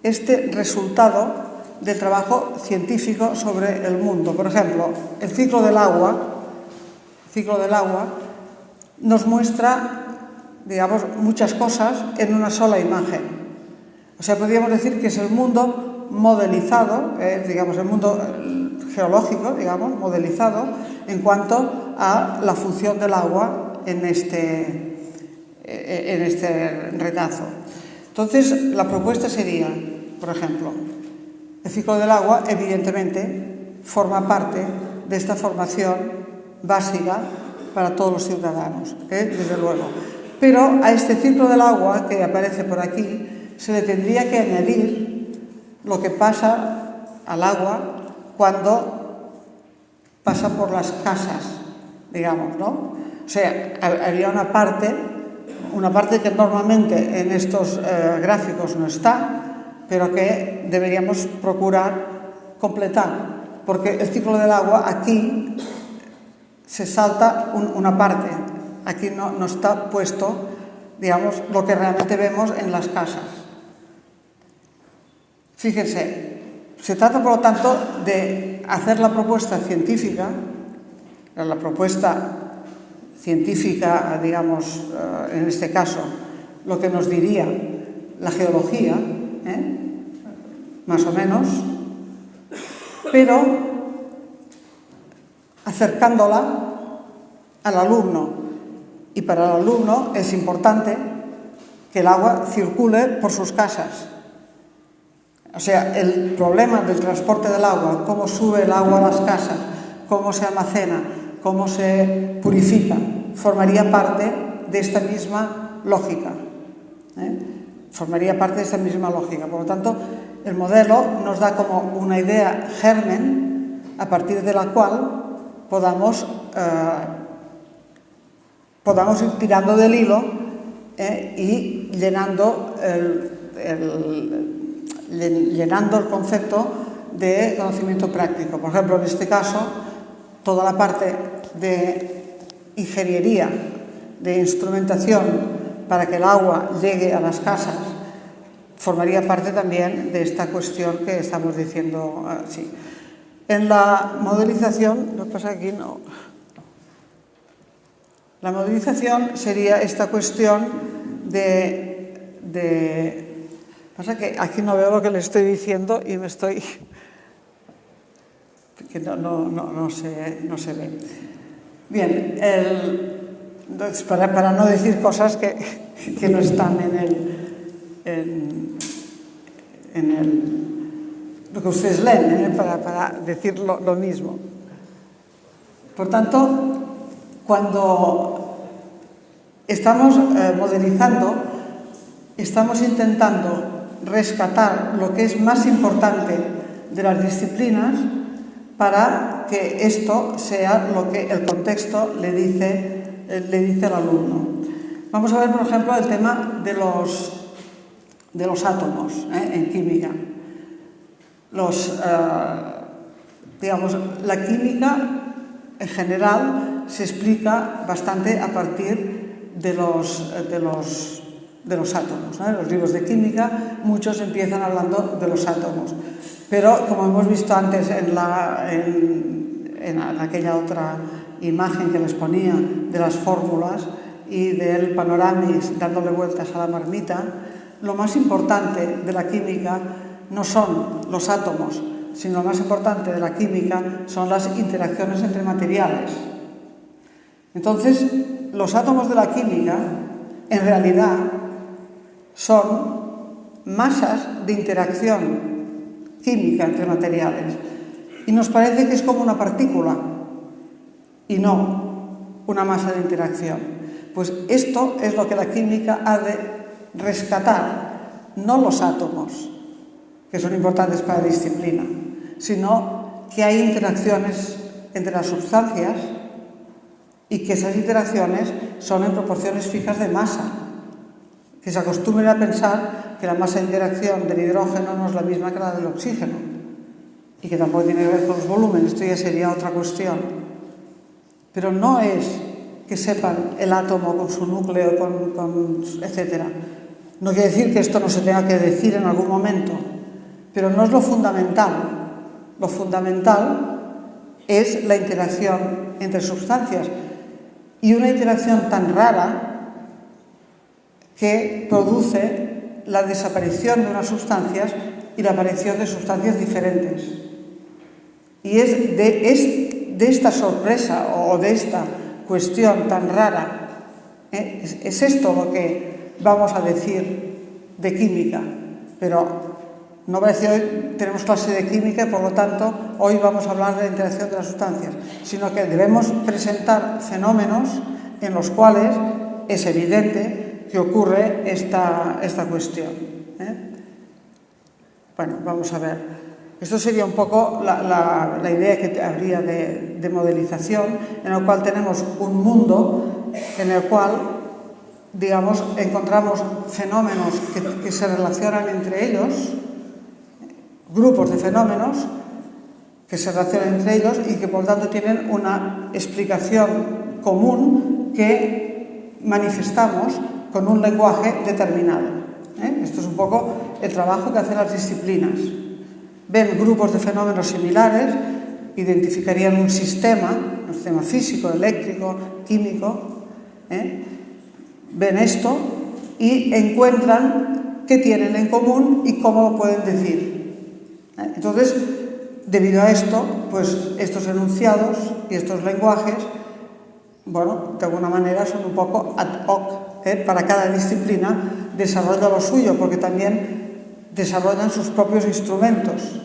Speaker 2: este resultado del trabajo científico sobre el mundo. Por ejemplo, el ciclo del agua nos muestra, digamos, muchas cosas en una sola imagen. O sea, podríamos decir que es el mundo modelizado, el mundo geológico, modelizado en cuanto a la función del agua en este retazo. Entonces, la propuesta sería, por ejemplo, el ciclo del agua, evidentemente, forma parte de esta formación básica para todos los ciudadanos, desde luego. Pero a este ciclo del agua, que aparece por aquí, se le tendría que añadir lo que pasa al agua cuando pasa por las casas, digamos, ¿no? O sea, habría una parte que normalmente en estos gráficos no está, pero que deberíamos procurar completar, porque el ciclo del agua aquí se salta una parte, aquí no está puesto, digamos, lo que realmente vemos en las casas. Fíjense, se trata, por lo tanto, de hacer la propuesta científica, digamos, en este caso, lo que nos diría la geología, más o menos, pero acercándola al alumno. Y para el alumno es importante que el agua circule por sus casas. O sea, el problema del transporte del agua, cómo sube el agua a las casas, cómo se almacena, cómo se purifica, formaría parte de esta misma lógica. Por lo tanto, el modelo nos da como una idea germen a partir de la cual podamos ir tirando del hilo y llenando el concepto de conocimiento práctico. Por ejemplo, en este caso, toda la parte de ingeniería, de instrumentación para que el agua llegue a las casas, formaría parte también de esta cuestión que estamos diciendo así. En la modelización, lo que pasa aquí no. La modelización sería esta cuestión pasa que aquí no veo lo que le estoy diciendo y me estoy... que no se ve. Bien, para no decir cosas que no están en lo que ustedes leen, para decir lo mismo. Por tanto, cuando estamos modelizando, estamos intentando rescatar lo que es más importante de las disciplinas para que esto sea lo que el contexto le dice al alumno. Vamos a ver, por ejemplo, el tema de los átomos en química. La química en general se explica bastante a partir de los átomos, ¿no? En los libros de química muchos empiezan hablando de los átomos, pero como hemos visto antes en aquella otra imagen que les ponía de las fórmulas y del panoramis dándole vueltas a la marmita, lo más importante de la química no son los átomos, sino lo más importante de la química son las interacciones entre materiales. Entonces, los átomos de la química, en realidad, son masas de interacción química entre materiales. Y nos parece que es como una partícula y no una masa de interacción. Pues esto es lo que la química ha de rescatar, no los átomos, que son importantes para la disciplina, sino que hay interacciones entre las sustancias y que esas interacciones son en proporciones fijas de masa. Que se acostumbren a pensar que la masa de interacción del hidrógeno no es la misma que la del oxígeno y que tampoco tiene que ver con los volúmenes, esto ya sería otra cuestión. Pero no es que sepan el átomo con su núcleo, etc. No quiere decir que esto no se tenga que decir en algún momento, pero no es lo fundamental. Lo fundamental es la interacción entre sustancias y una interacción tan rara que produce la desaparición de unas sustancias y la aparición de sustancias diferentes. Y es de esta sorpresa o de esta cuestión tan rara, es esto lo que vamos a decir de química. Pero no va a decir hoy tenemos clase de química y por lo tanto hoy vamos a hablar de la interacción de las sustancias, sino que debemos presentar fenómenos en los cuales es evidente que ocurre esta cuestión. Bueno, vamos a ver. Esto sería un poco la idea que habría de modelización, en el cual tenemos un mundo en el cual, digamos, encontramos fenómenos que se relacionan entre ellos, grupos de fenómenos que se relacionan entre ellos y que por tanto tienen una explicación común que manifestamos con un lenguaje determinado. Esto es un poco el trabajo que hacen las disciplinas. Ven grupos de fenómenos similares, identificarían un sistema físico, eléctrico, químico, ven esto y encuentran qué tienen en común y cómo lo pueden decir. Entonces, debido a esto, pues estos enunciados y estos lenguajes, bueno, de alguna manera son un poco ad hoc, para cada disciplina desarrolla lo suyo, porque también desarrollan sus propios instrumentos.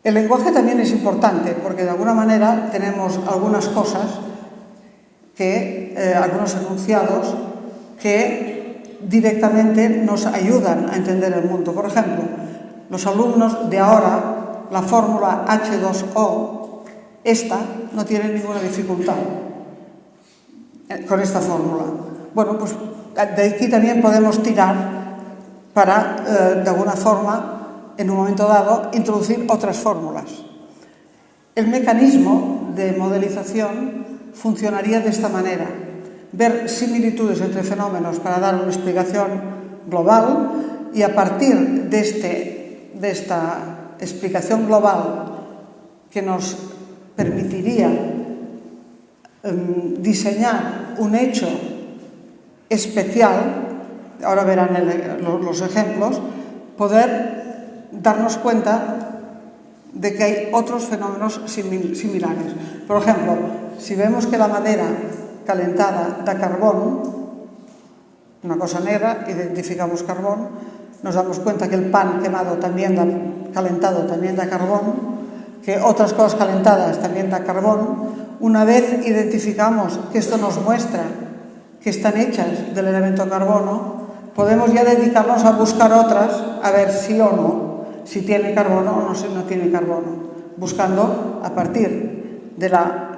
Speaker 2: El lenguaje también es importante, porque de alguna manera tenemos algunas cosas, algunos enunciados, que directamente nos ayudan a entender el mundo. Por ejemplo, los alumnos de ahora, la fórmula H2O, esta no tiene ninguna dificultad con esta fórmula. Bueno, pues de aquí también podemos tirar para, de alguna forma, en un momento dado, introducir otras fórmulas. El mecanismo de modelización funcionaría de esta manera: ver similitudes entre fenómenos para dar una explicación global y a partir de esta explicación global que nos permitiría diseñar un hecho especial, ahora verán los ejemplos, poder darnos cuenta de que hay otros fenómenos similares. Por ejemplo, si vemos que la madera calentada da carbón, una cosa negra, identificamos carbón, nos damos cuenta que el pan quemado calentado también da carbón, que otras cosas calentadas también da carbón. Una vez identificamos que esto nos muestra que están hechas del elemento carbono, podemos ya dedicarnos a buscar otras, a ver si o no, si tiene carbono o no tiene carbono, buscando a partir de la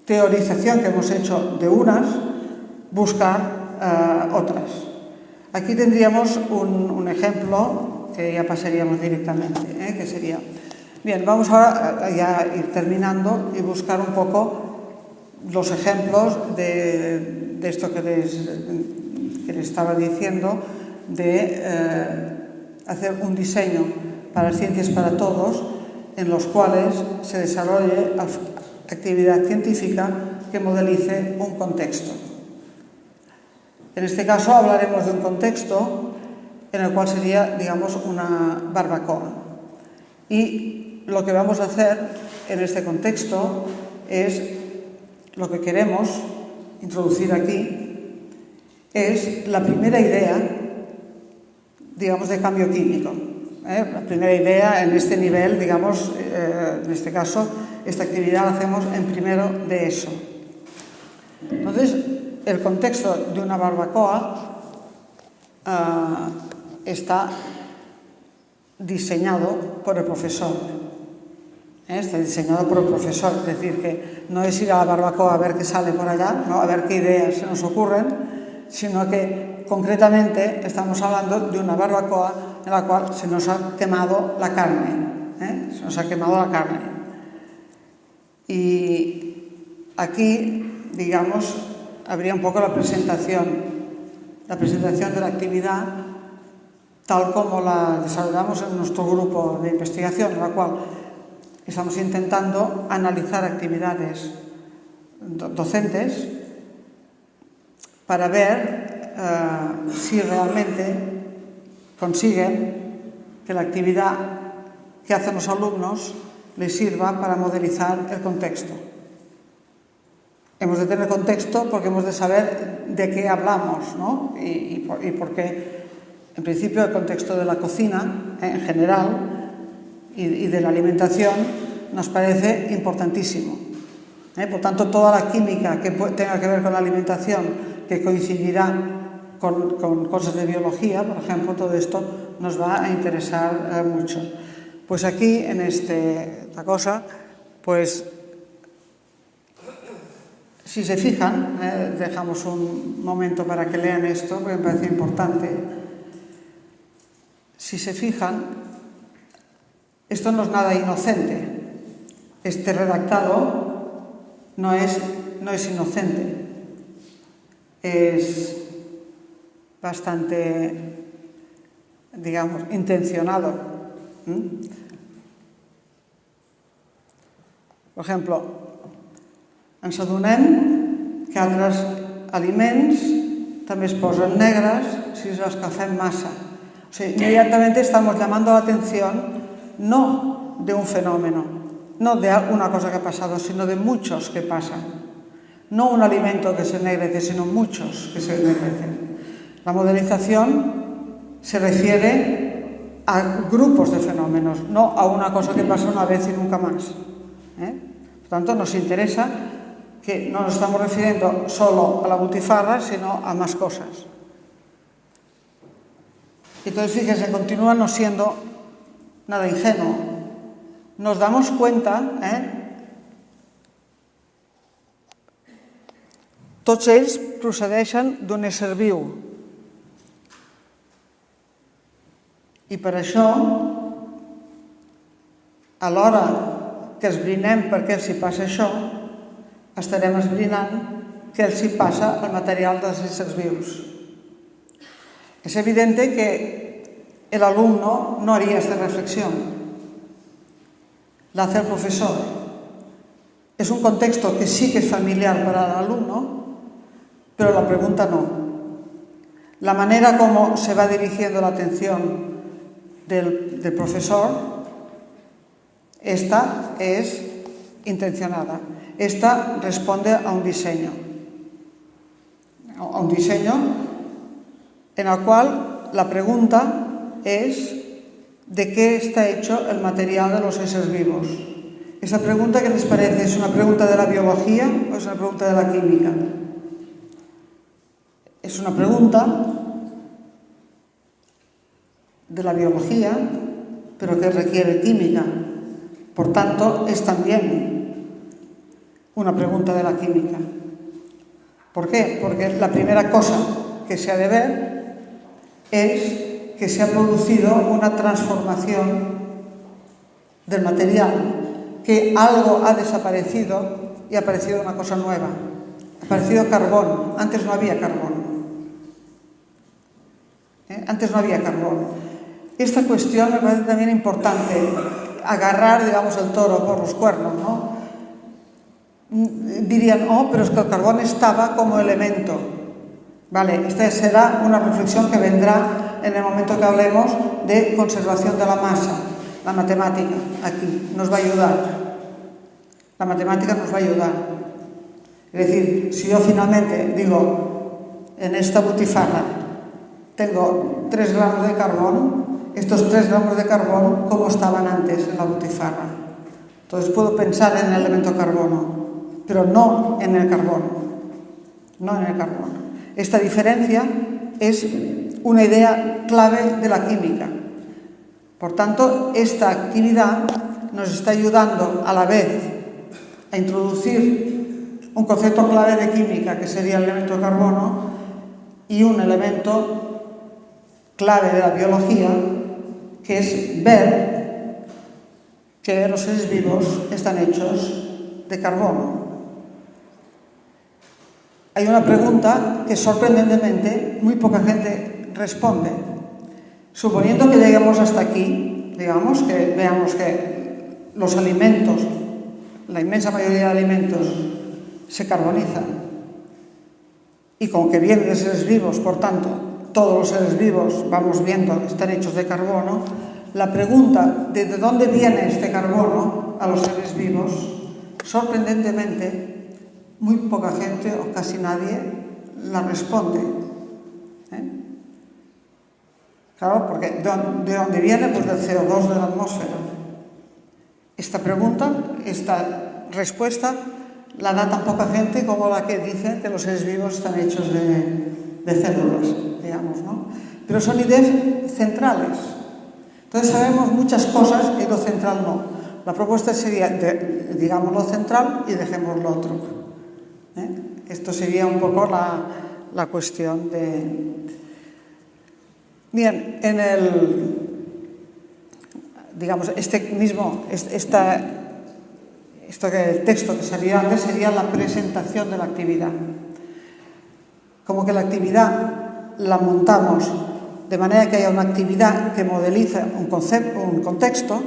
Speaker 2: teorización que hemos hecho de unas, buscar otras. Aquí tendríamos un ejemplo que ya pasaríamos directamente, que sería... Bien, vamos ahora ya a ir terminando y buscar un poco los ejemplos de esto que les estaba diciendo, de hacer un diseño para ciencias para todos, en los cuales se desarrolle actividad científica que modelice un contexto. En este caso hablaremos de un contexto en el cual sería, digamos, una barbacoa. Y lo que vamos a hacer en este contexto es, lo que queremos introducir aquí, es la primera idea, digamos, de cambio químico. La primera idea en este nivel, digamos, en este caso, esta actividad la hacemos en primero de ESO. Entonces, el contexto de una barbacoa está diseñado por el profesor. Está diseñado por el profesor, es decir, que no es ir a la barbacoa a ver qué sale por allá, ¿no? A ver qué ideas se nos ocurren, sino que concretamente estamos hablando de una barbacoa en la cual se nos ha quemado la carne. Se nos ha quemado la carne. Y aquí, digamos, habría un poco la presentación de la actividad tal como la desarrollamos en nuestro grupo de investigación, en la cual estamos intentando analizar actividades docentes para ver si realmente consiguen que la actividad que hacen los alumnos les sirva para modelizar el contexto. Hemos de tener contexto porque hemos de saber de qué hablamos, ¿no? Y porque, en principio, el contexto de la cocina, en general, y de la alimentación, nos parece importantísimo. Por tanto, toda la química que tenga que ver con la alimentación, que coincidirá con cosas de biología, por ejemplo, todo esto nos va a interesar mucho. Pues aquí, en esta cosa, pues, si se fijan, dejamos un momento para que lean esto, porque me parece importante. Si se fijan, esto no es nada inocente. Este redactado no es inocente. Es bastante, digamos, intencionado. Per exemple, ens adonem que altres aliments també es posen negres si els escalfem massa. O sea, inmediatamente estamos llamando la atención no de un fenómeno, no de una cosa que ha pasado, sino de muchos que pasan. No un alimento que se ennegrece, sino muchos que se ennegrecen. La modelización se refiere a grupos de fenómenos, no a una cosa que pasa una vez y nunca más. Por tanto, nos interesa que no nos estamos refiriendo solo a la butifarra, sino a más cosas. Entonces, fíjense, continúa no siendo nada ingenuo. Nos damos cuenta, tots ells procedeixen d'un ésser viu. I per això, a l'hora que esbrinem per què els hi passa això, estarem esbrinant què els hi passa al material dels éssers vius. Es evidente que el alumno no haría esta reflexión, la hace el profesor. Es un contexto que sí que es familiar para el alumno, pero la pregunta no. La manera como se va dirigiendo la atención del profesor, esta es intencionada. Esta responde a un diseño en el cual la pregunta es ¿de qué está hecho el material de los seres vivos? ¿Esa pregunta qué les parece? ¿Es una pregunta de la biología o es una pregunta de la química? Es una pregunta de la biología, pero que requiere química. Por tanto, es también una pregunta de la química. ¿Por qué? Porque la primera cosa que se ha de ver es que se ha producido una transformación del material, que algo ha desaparecido y ha aparecido una cosa nueva. Ha aparecido carbón. Antes no había carbón. Antes no había carbón. Esta cuestión me parece también importante, agarrar, digamos, el toro por los cuernos, ¿no? Dirían, oh, pero es que el carbón estaba como elemento. Vale, esta será una reflexión que vendrá en el momento que hablemos de conservación de la masa. La matemática, aquí, nos va a ayudar. La matemática nos va a ayudar. Es decir, si yo finalmente digo, en esta butifarra tengo 3 gramos de carbono, estos 3 gramos de carbono, ¿cómo estaban antes en la butifarra? Entonces puedo pensar en el elemento carbono, pero no en el carbono. No en el carbono. Esta diferencia es una idea clave de la química. Por tanto, esta actividad nos está ayudando a la vez a introducir un concepto clave de química, que sería el elemento carbono, y un elemento clave de la biología, que es ver que los seres vivos están hechos de carbono. Hay una pregunta que sorprendentemente muy poca gente responde. Suponiendo que lleguemos hasta aquí, digamos, que veamos que los alimentos, la inmensa mayoría de alimentos, se carbonizan y con que vienen de seres vivos, por tanto, todos los seres vivos, vamos viendo, están hechos de carbono, la pregunta de dónde viene este carbono a los seres vivos, sorprendentemente, muy poca gente o casi nadie la responde. Claro, porque ¿de dónde viene? Pues del CO2 de la atmósfera. Esta pregunta, esta respuesta, la da tan poca gente como la que dice que los seres vivos están hechos de células, digamos, ¿no? Pero son ideas centrales. Entonces sabemos muchas cosas y lo central no. La propuesta sería, digamos, lo central y dejemos lo otro. Esto sería un poco la cuestión de... Bien, en el... digamos, esto que el texto que salía antes sería la presentación de la actividad. Como que la actividad la montamos de manera que haya una actividad que modeliza un contexto,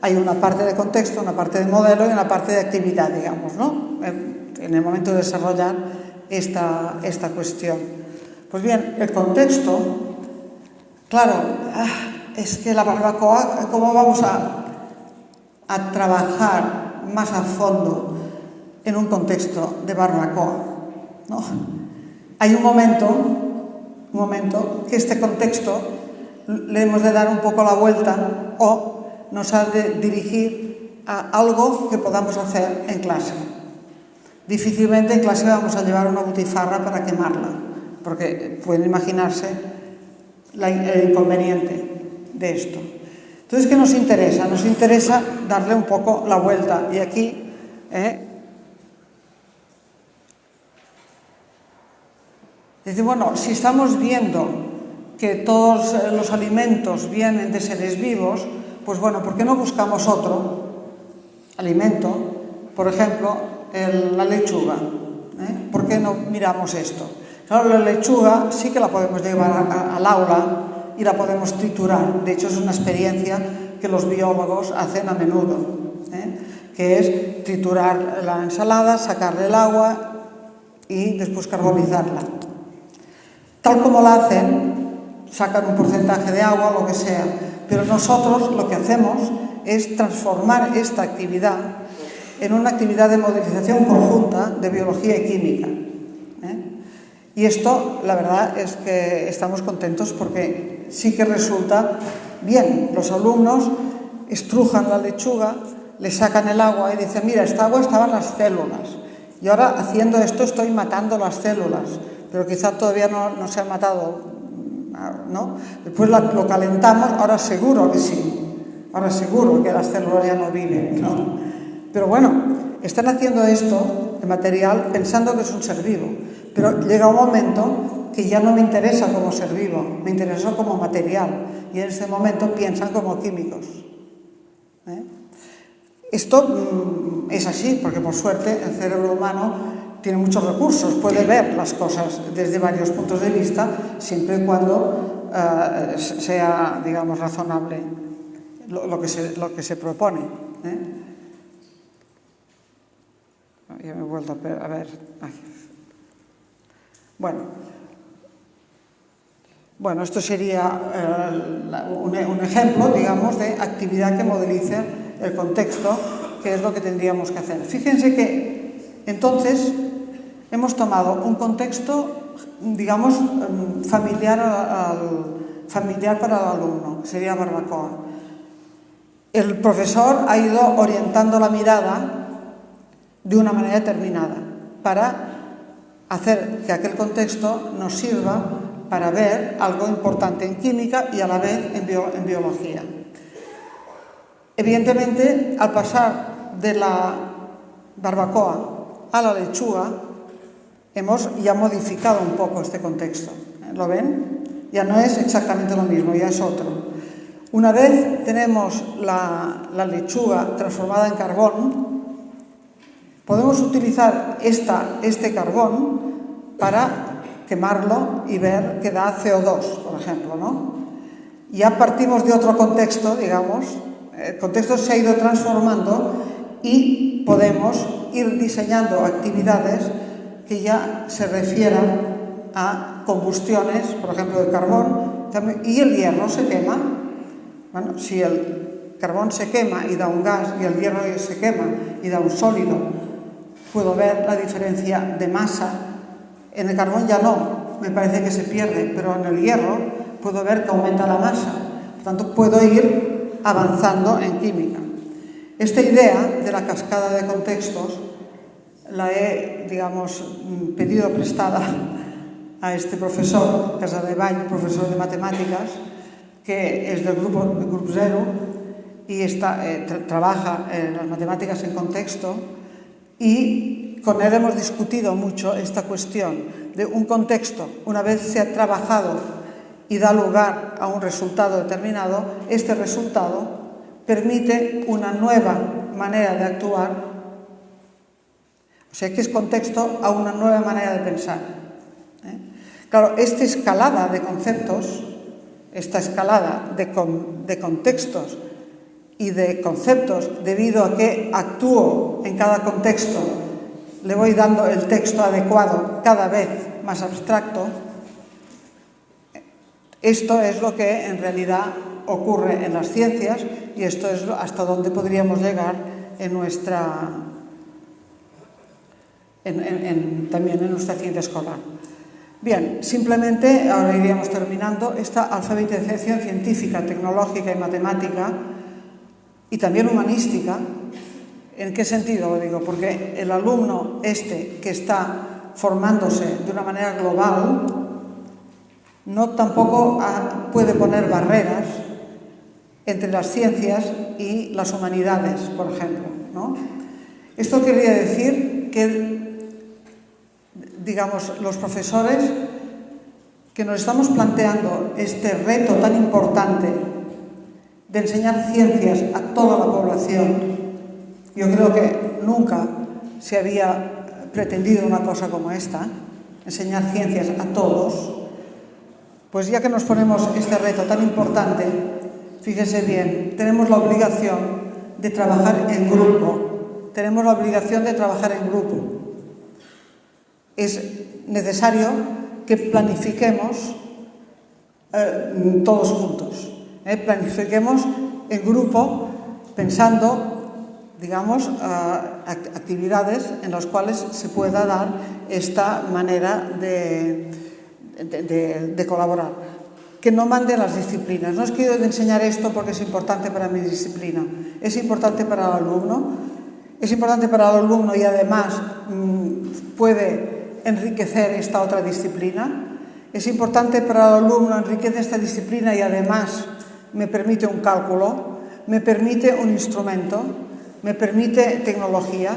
Speaker 2: hay una parte de contexto, una parte de modelo y una parte de actividad, digamos, ¿no? En el momento de desarrollar esta cuestión. Pues bien, el contexto, claro, es que la barbacoa, ¿cómo vamos a trabajar más a fondo en un contexto de barbacoa? ¿No? Hay un momento que este contexto le hemos de dar un poco la vuelta o nos ha de dirigir a algo que podamos hacer en clase. Difícilmente en clase vamos a llevar una butifarra para quemarla, porque pueden imaginarse el inconveniente de esto. Entonces, ¿qué nos interesa? Nos interesa darle un poco la vuelta. Y aquí, decir, bueno, si estamos viendo que todos los alimentos vienen de seres vivos, pues bueno, ¿por qué no buscamos otro alimento? Por ejemplo, la lechuga. ¿Por qué no miramos esto? Claro, la lechuga sí que la podemos llevar al aula y la podemos triturar. De hecho, es una experiencia que los biólogos hacen a menudo, que es triturar la ensalada, sacarle el agua y después carbonizarla. Tal como la hacen, sacan un porcentaje de agua, lo que sea, pero nosotros lo que hacemos es transformar esta actividad en una actividad de modelización conjunta de biología y química. Y esto, la verdad, es que estamos contentos porque sí que resulta bien. Los alumnos estrujan la lechuga, le sacan el agua y dicen, mira, esta agua estaba en las células. Y ahora, haciendo esto, estoy matando las células. Pero quizá todavía no se ha matado, ¿no? Después lo calentamos, ahora seguro que sí. Ahora seguro que las células ya no viven, ¿no? Pero bueno, están haciendo esto, el material, pensando que es un ser vivo. Pero llega un momento que ya no me interesa como ser vivo, me interesa como material. Y en ese momento piensan como químicos. Esto es así, porque por suerte el cerebro humano tiene muchos recursos, puede ver las cosas desde varios puntos de vista, siempre y cuando sea, digamos, razonable lo que se propone. Ya me he vuelto a ver. Bueno, Bueno, esto sería un ejemplo, digamos, de actividad que modelice el contexto, que es lo que tendríamos que hacer. Fíjense que, entonces, hemos tomado un contexto, digamos, familiar para el alumno, sería barbacoa. El profesor ha ido orientando la mirada de una manera determinada para hacer que aquel contexto nos sirva para ver algo importante en química y a la vez en biología. Evidentemente, al pasar de la barbacoa a la lechuga, hemos ya modificado un poco este contexto. ¿Lo ven? Ya no es exactamente lo mismo, ya es otro. Una vez tenemos la lechuga transformada en carbón, podemos utilizar este carbón para quemarlo y ver que da CO2, por ejemplo, ¿no? Ya partimos de otro contexto, digamos, el contexto se ha ido transformando y podemos ir diseñando actividades que ya se refieran a combustiones, por ejemplo, del carbón, y el hierro se quema. Bueno, si el carbón se quema y da un gas y el hierro se quema y da un sólido, puedo ver la diferencia de masa. En el carbón ya no, me parece que se pierde, pero en el hierro puedo ver que aumenta la masa. Por tanto, puedo ir avanzando en química. Esta idea de la cascada de contextos la he, digamos, pedido prestada a este profesor, Casadevall, profesor de matemáticas, que es del grupo Zero y trabaja en las matemáticas en contexto, y con él hemos discutido mucho esta cuestión de un contexto. Una vez se ha trabajado y da lugar a un resultado determinado, este resultado permite una nueva manera de actuar, o sea que es contexto a una nueva manera de pensar. Claro, esta escalada de conceptos, esta escalada de contextos y de conceptos, debido a que actúo en cada contexto, le voy dando el texto adecuado cada vez más abstracto. Esto es lo que en realidad ocurre en las ciencias y esto es hasta donde podríamos llegar también en nuestra ciencia escolar. Bien, simplemente, ahora iríamos terminando, esta alfabetización científica, tecnológica y matemática, y también humanística. ¿En qué sentido lo digo? Porque el alumno que está formándose de una manera global no tampoco puede poner barreras entre las ciencias y las humanidades, por ejemplo, ¿no? Esto querría decir que, digamos, los profesores que nos estamos planteando este reto tan importante de enseñar ciencias a toda la población, yo creo que nunca se había pretendido una cosa como esta, enseñar ciencias a todos. Pues ya que nos ponemos este reto tan importante, fíjese bien, tenemos la obligación de trabajar en grupo. Tenemos la obligación de trabajar en grupo. Es necesario que planifiquemos todos juntos. Planifiquemos en grupo pensando, digamos, actividades en las cuales se pueda dar esta manera de colaborar. Que no manden las disciplinas. No es que yo de enseñar esto porque es importante para mi disciplina. Es importante para el alumno. Es importante para el alumno y además puede enriquecer esta otra disciplina. Es importante para el alumno, enriquece esta disciplina y además me permite un cálculo, me permite un instrumento, me permite tecnología.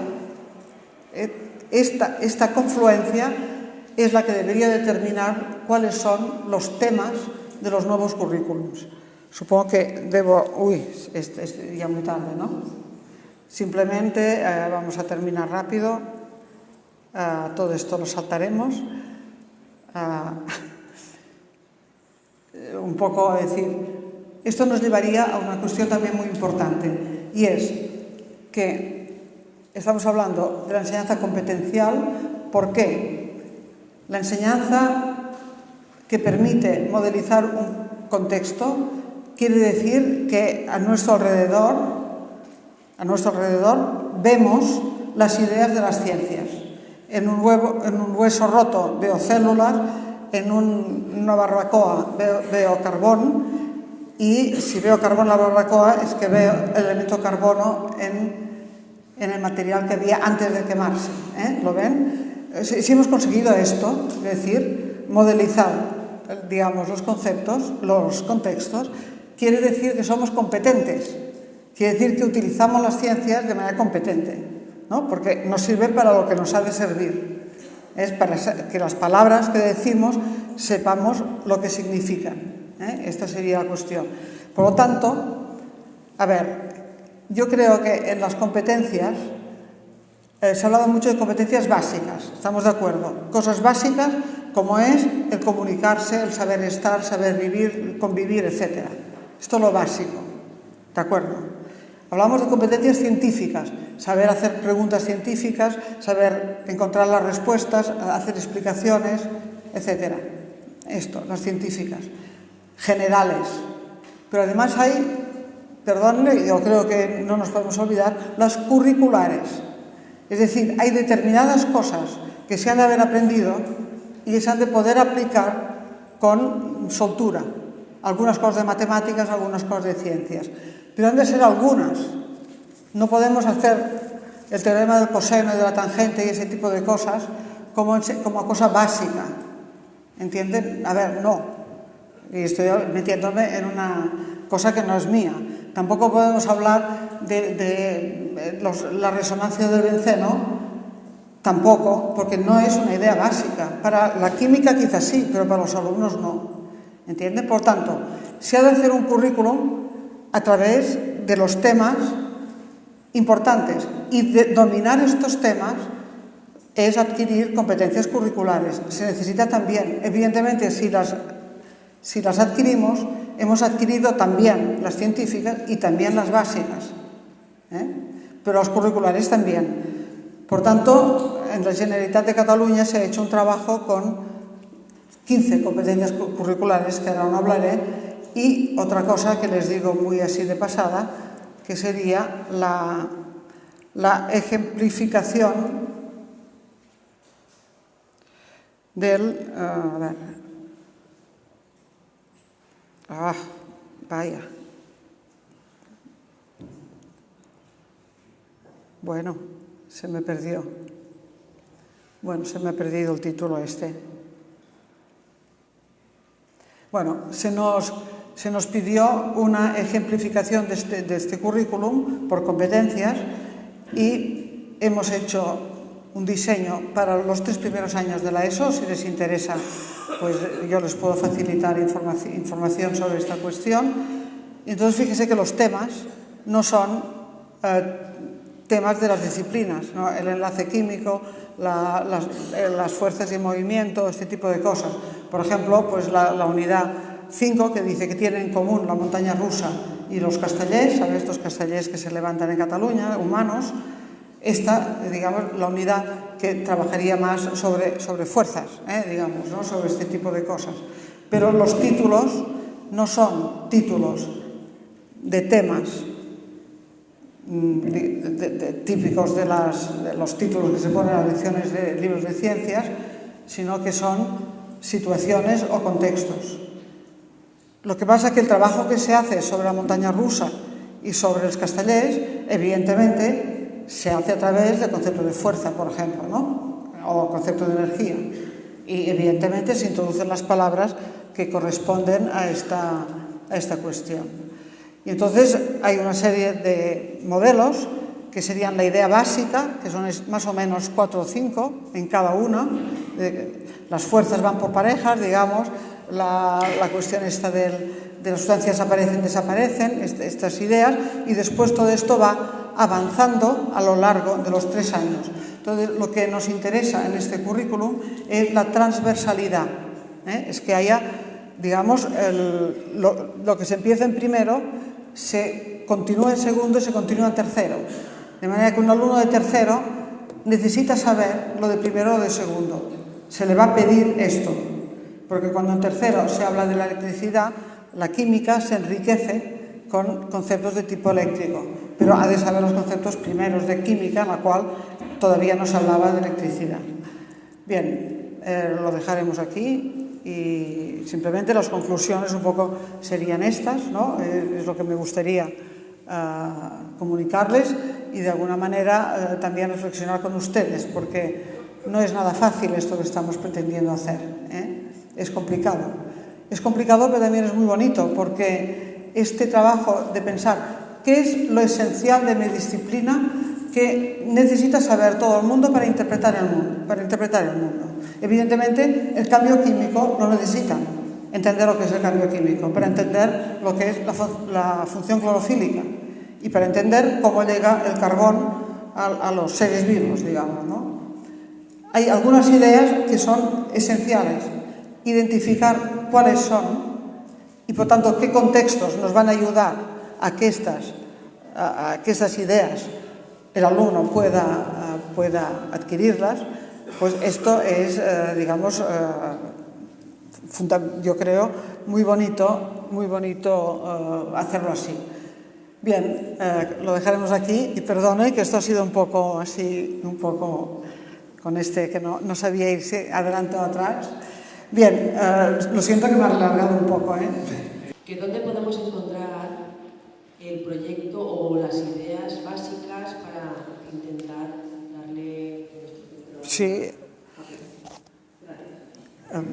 Speaker 2: Esta confluencia es la que debería determinar cuáles son los temas de los nuevos currículums. Supongo que debo... es ya muy tarde, ¿no? Simplemente vamos a terminar rápido. Todo esto lo saltaremos. Un poco, decir, esto nos llevaría a una cuestión también muy importante, y es que estamos hablando de la enseñanza competencial. ¿Por qué? La enseñanza que permite modelizar un contexto, quiere decir que a nuestro alrededor vemos las ideas de las ciencias. En un hueso roto veo células, en una barbacoa veo carbón, y si veo carbón en la barbacoa es que veo el elemento carbono en el material que había antes de quemarse. ¿Lo ven? Si hemos conseguido esto, es decir, modelizar, digamos, los conceptos, los contextos, quiere decir que somos competentes, quiere decir que utilizamos las ciencias de manera competente, ¿no? Porque nos sirve para lo que nos ha de servir, es para que las palabras que decimos sepamos lo que significan. Esta sería la cuestión. Por lo tanto, a ver, yo creo que en las competencias se ha hablado mucho de competencias básicas, estamos de acuerdo. Cosas básicas como es el comunicarse, el saber estar, saber vivir, convivir, etc. Esto es lo básico, ¿de acuerdo? Hablamos de competencias científicas, saber hacer preguntas científicas, saber encontrar las respuestas, hacer explicaciones, etc. Esto, las científicas, generales. Pero además hay, perdónenme, yo creo que no nos podemos olvidar, las curriculares. Es decir, hay determinadas cosas que se han de haber aprendido y que se han de poder aplicar con soltura. Algunas cosas de matemáticas, algunas cosas de ciencias. Pero han de ser algunas. No podemos hacer el teorema del coseno y de la tangente y ese tipo de cosas como cosa básica. ¿Entienden? A ver, no. Y estoy metiéndome en una cosa que no es mía. Tampoco podemos hablar de la resonancia del benceno, tampoco, porque no es una idea básica. Para la química quizás sí, pero para los alumnos no. ¿Entienden? Por tanto, se ha de hacer un currículum a través de los temas importantes. Y dominar estos temas es adquirir competencias curriculares. Se necesita también, evidentemente, si las adquirimos, hemos adquirido también las científicas y también las básicas, pero las curriculares también. Por tanto, en la Generalitat de Cataluña se ha hecho un trabajo con 15 competencias curriculares, que ahora no hablaré, y otra cosa que les digo muy así de pasada, que sería la ejemplificación del... vaya. Bueno, se me perdió. Bueno, se me ha perdido el título este. Bueno, se nos pidió una ejemplificación de este currículum por competencias y hemos hecho un diseño para los 3 primeros años de la ESO. Si les interesa, pues yo les puedo facilitar información sobre esta cuestión. Entonces, fíjese que los temas no son temas de las disciplinas, ¿no? El enlace químico, las fuerzas y el movimiento, este tipo de cosas. Por ejemplo, pues la unidad 5, que dice que tienen en común la montaña rusa y los castellers, ¿sabes? Estos castellers que se levantan en Cataluña, humanos. Esta, digamos, la unidad que trabajaría más sobre fuerzas, digamos, ¿no? Sobre este tipo de cosas. Pero los títulos no son títulos de temas típicos de los títulos que se ponen en las lecciones de libros de ciencias, sino que son situaciones o contextos. Lo que pasa es que el trabajo que se hace sobre la montaña rusa y sobre los castellers, evidentemente, se hace a través del concepto de fuerza, por ejemplo, ¿no? O concepto de energía. Y evidentemente se introducen las palabras que corresponden a esta cuestión. Y entonces hay una serie de modelos que serían la idea básica, que son más o menos 4 o 5 en cada una. Las fuerzas van por parejas, digamos, la cuestión esta de las sustancias aparecen, desaparecen, estas ideas, y después todo esto va avanzando a lo largo de los 3 años. Entonces, lo que nos interesa en este currículum es la transversalidad, es que haya, digamos, lo que se empieza en primero se continúa en segundo y se continúa en tercero. De manera que un alumno de tercero necesita saber lo de primero o de segundo. Se le va a pedir esto. porque cuando en tercero se habla de la electricidad, la química se enriquece con conceptos de tipo eléctrico, pero ha de saber los conceptos primeros de química, en la cual todavía no se hablaba de electricidad. Bien, lo dejaremos aquí y simplemente las conclusiones un poco serían estas, ¿no? Es lo que me gustaría comunicarles y de alguna manera también reflexionar con ustedes, porque no es nada fácil esto que estamos pretendiendo hacer, es complicado. Es complicado, pero también es muy bonito, porque este trabajo de pensar qué es lo esencial de mi disciplina que necesita saber todo el mundo para interpretar el mundo. Evidentemente, el cambio químico lo necesita, entender lo que es el cambio químico, para entender lo que es la función clorofílica y para entender cómo llega el carbón a los seres vivos, digamos, ¿no? Hay algunas ideas que son esenciales, identificar cuáles son y, por tanto, qué contextos nos van a ayudar a que estas ideas el alumno pueda adquirirlas. Pues esto es, digamos, yo creo, muy bonito hacerlo así. Bien, lo dejaremos aquí y perdone que esto ha sido un poco así, un poco con que no sabía irse adelante o atrás. Bien, lo siento que me ha alargado un poco,
Speaker 4: ¿Que dónde podemos encontrar el proyecto o las ideas básicas para intentar darle...
Speaker 2: Sí.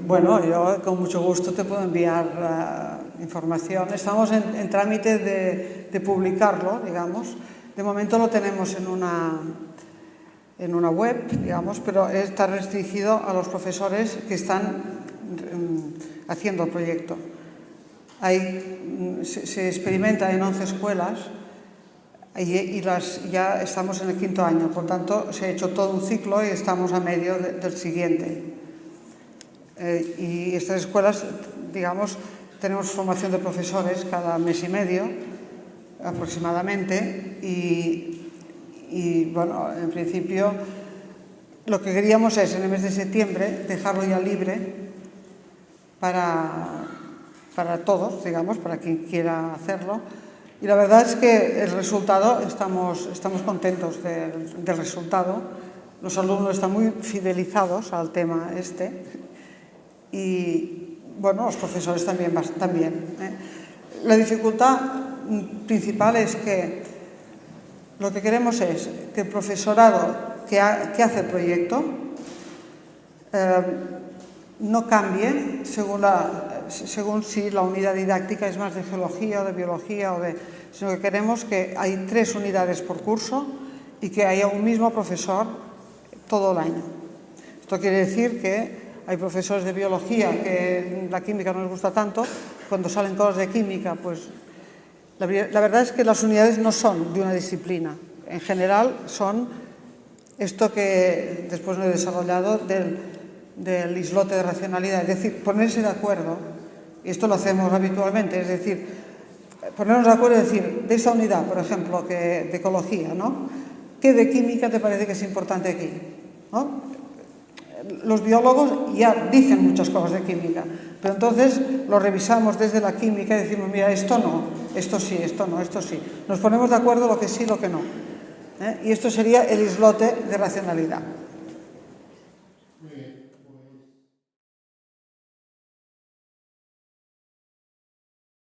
Speaker 2: Bueno, yo con mucho gusto te puedo enviar información. Estamos en trámite de publicarlo, digamos. De momento lo tenemos en una web, digamos, pero está restringido a los profesores que están haciendo el proyecto. Se experimenta en 11 escuelas y ya estamos en el 5º año, por tanto se ha hecho todo un ciclo y estamos a medio del siguiente. Y estas escuelas, digamos, tenemos formación de profesores cada mes y medio aproximadamente y bueno, en principio lo que queríamos es en el mes de septiembre dejarlo ya libre para todos, digamos, para quien quiera hacerlo. Y la verdad es que el resultado, estamos contentos del resultado. Los alumnos están muy fidelizados al tema y, bueno, los profesores también. La dificultad principal es que lo que queremos es que el profesorado que hace el proyecto no cambie según si la unidad didáctica es más de geología o de biología, sino que queremos que hay 3 unidades por curso y que haya un mismo profesor todo el año. Esto quiere decir que hay profesores de biología que la química no les gusta tanto, cuando salen cosas de química, pues la verdad es que las unidades no son de una disciplina. En general son esto que después no he desarrollado del islote de racionalidad, es decir, ponerse de acuerdo, y esto lo hacemos habitualmente, es decir, ponernos de acuerdo y decir, de esta unidad, por ejemplo, de ecología, ¿no? ¿Qué de química te parece que es importante aquí? ¿No? Los biólogos ya dicen muchas cosas de química, pero entonces lo revisamos desde la química y decimos, mira, esto no, esto sí, esto no, esto sí. Nos ponemos de acuerdo lo que sí, lo que no. Y esto sería el islote de racionalidad.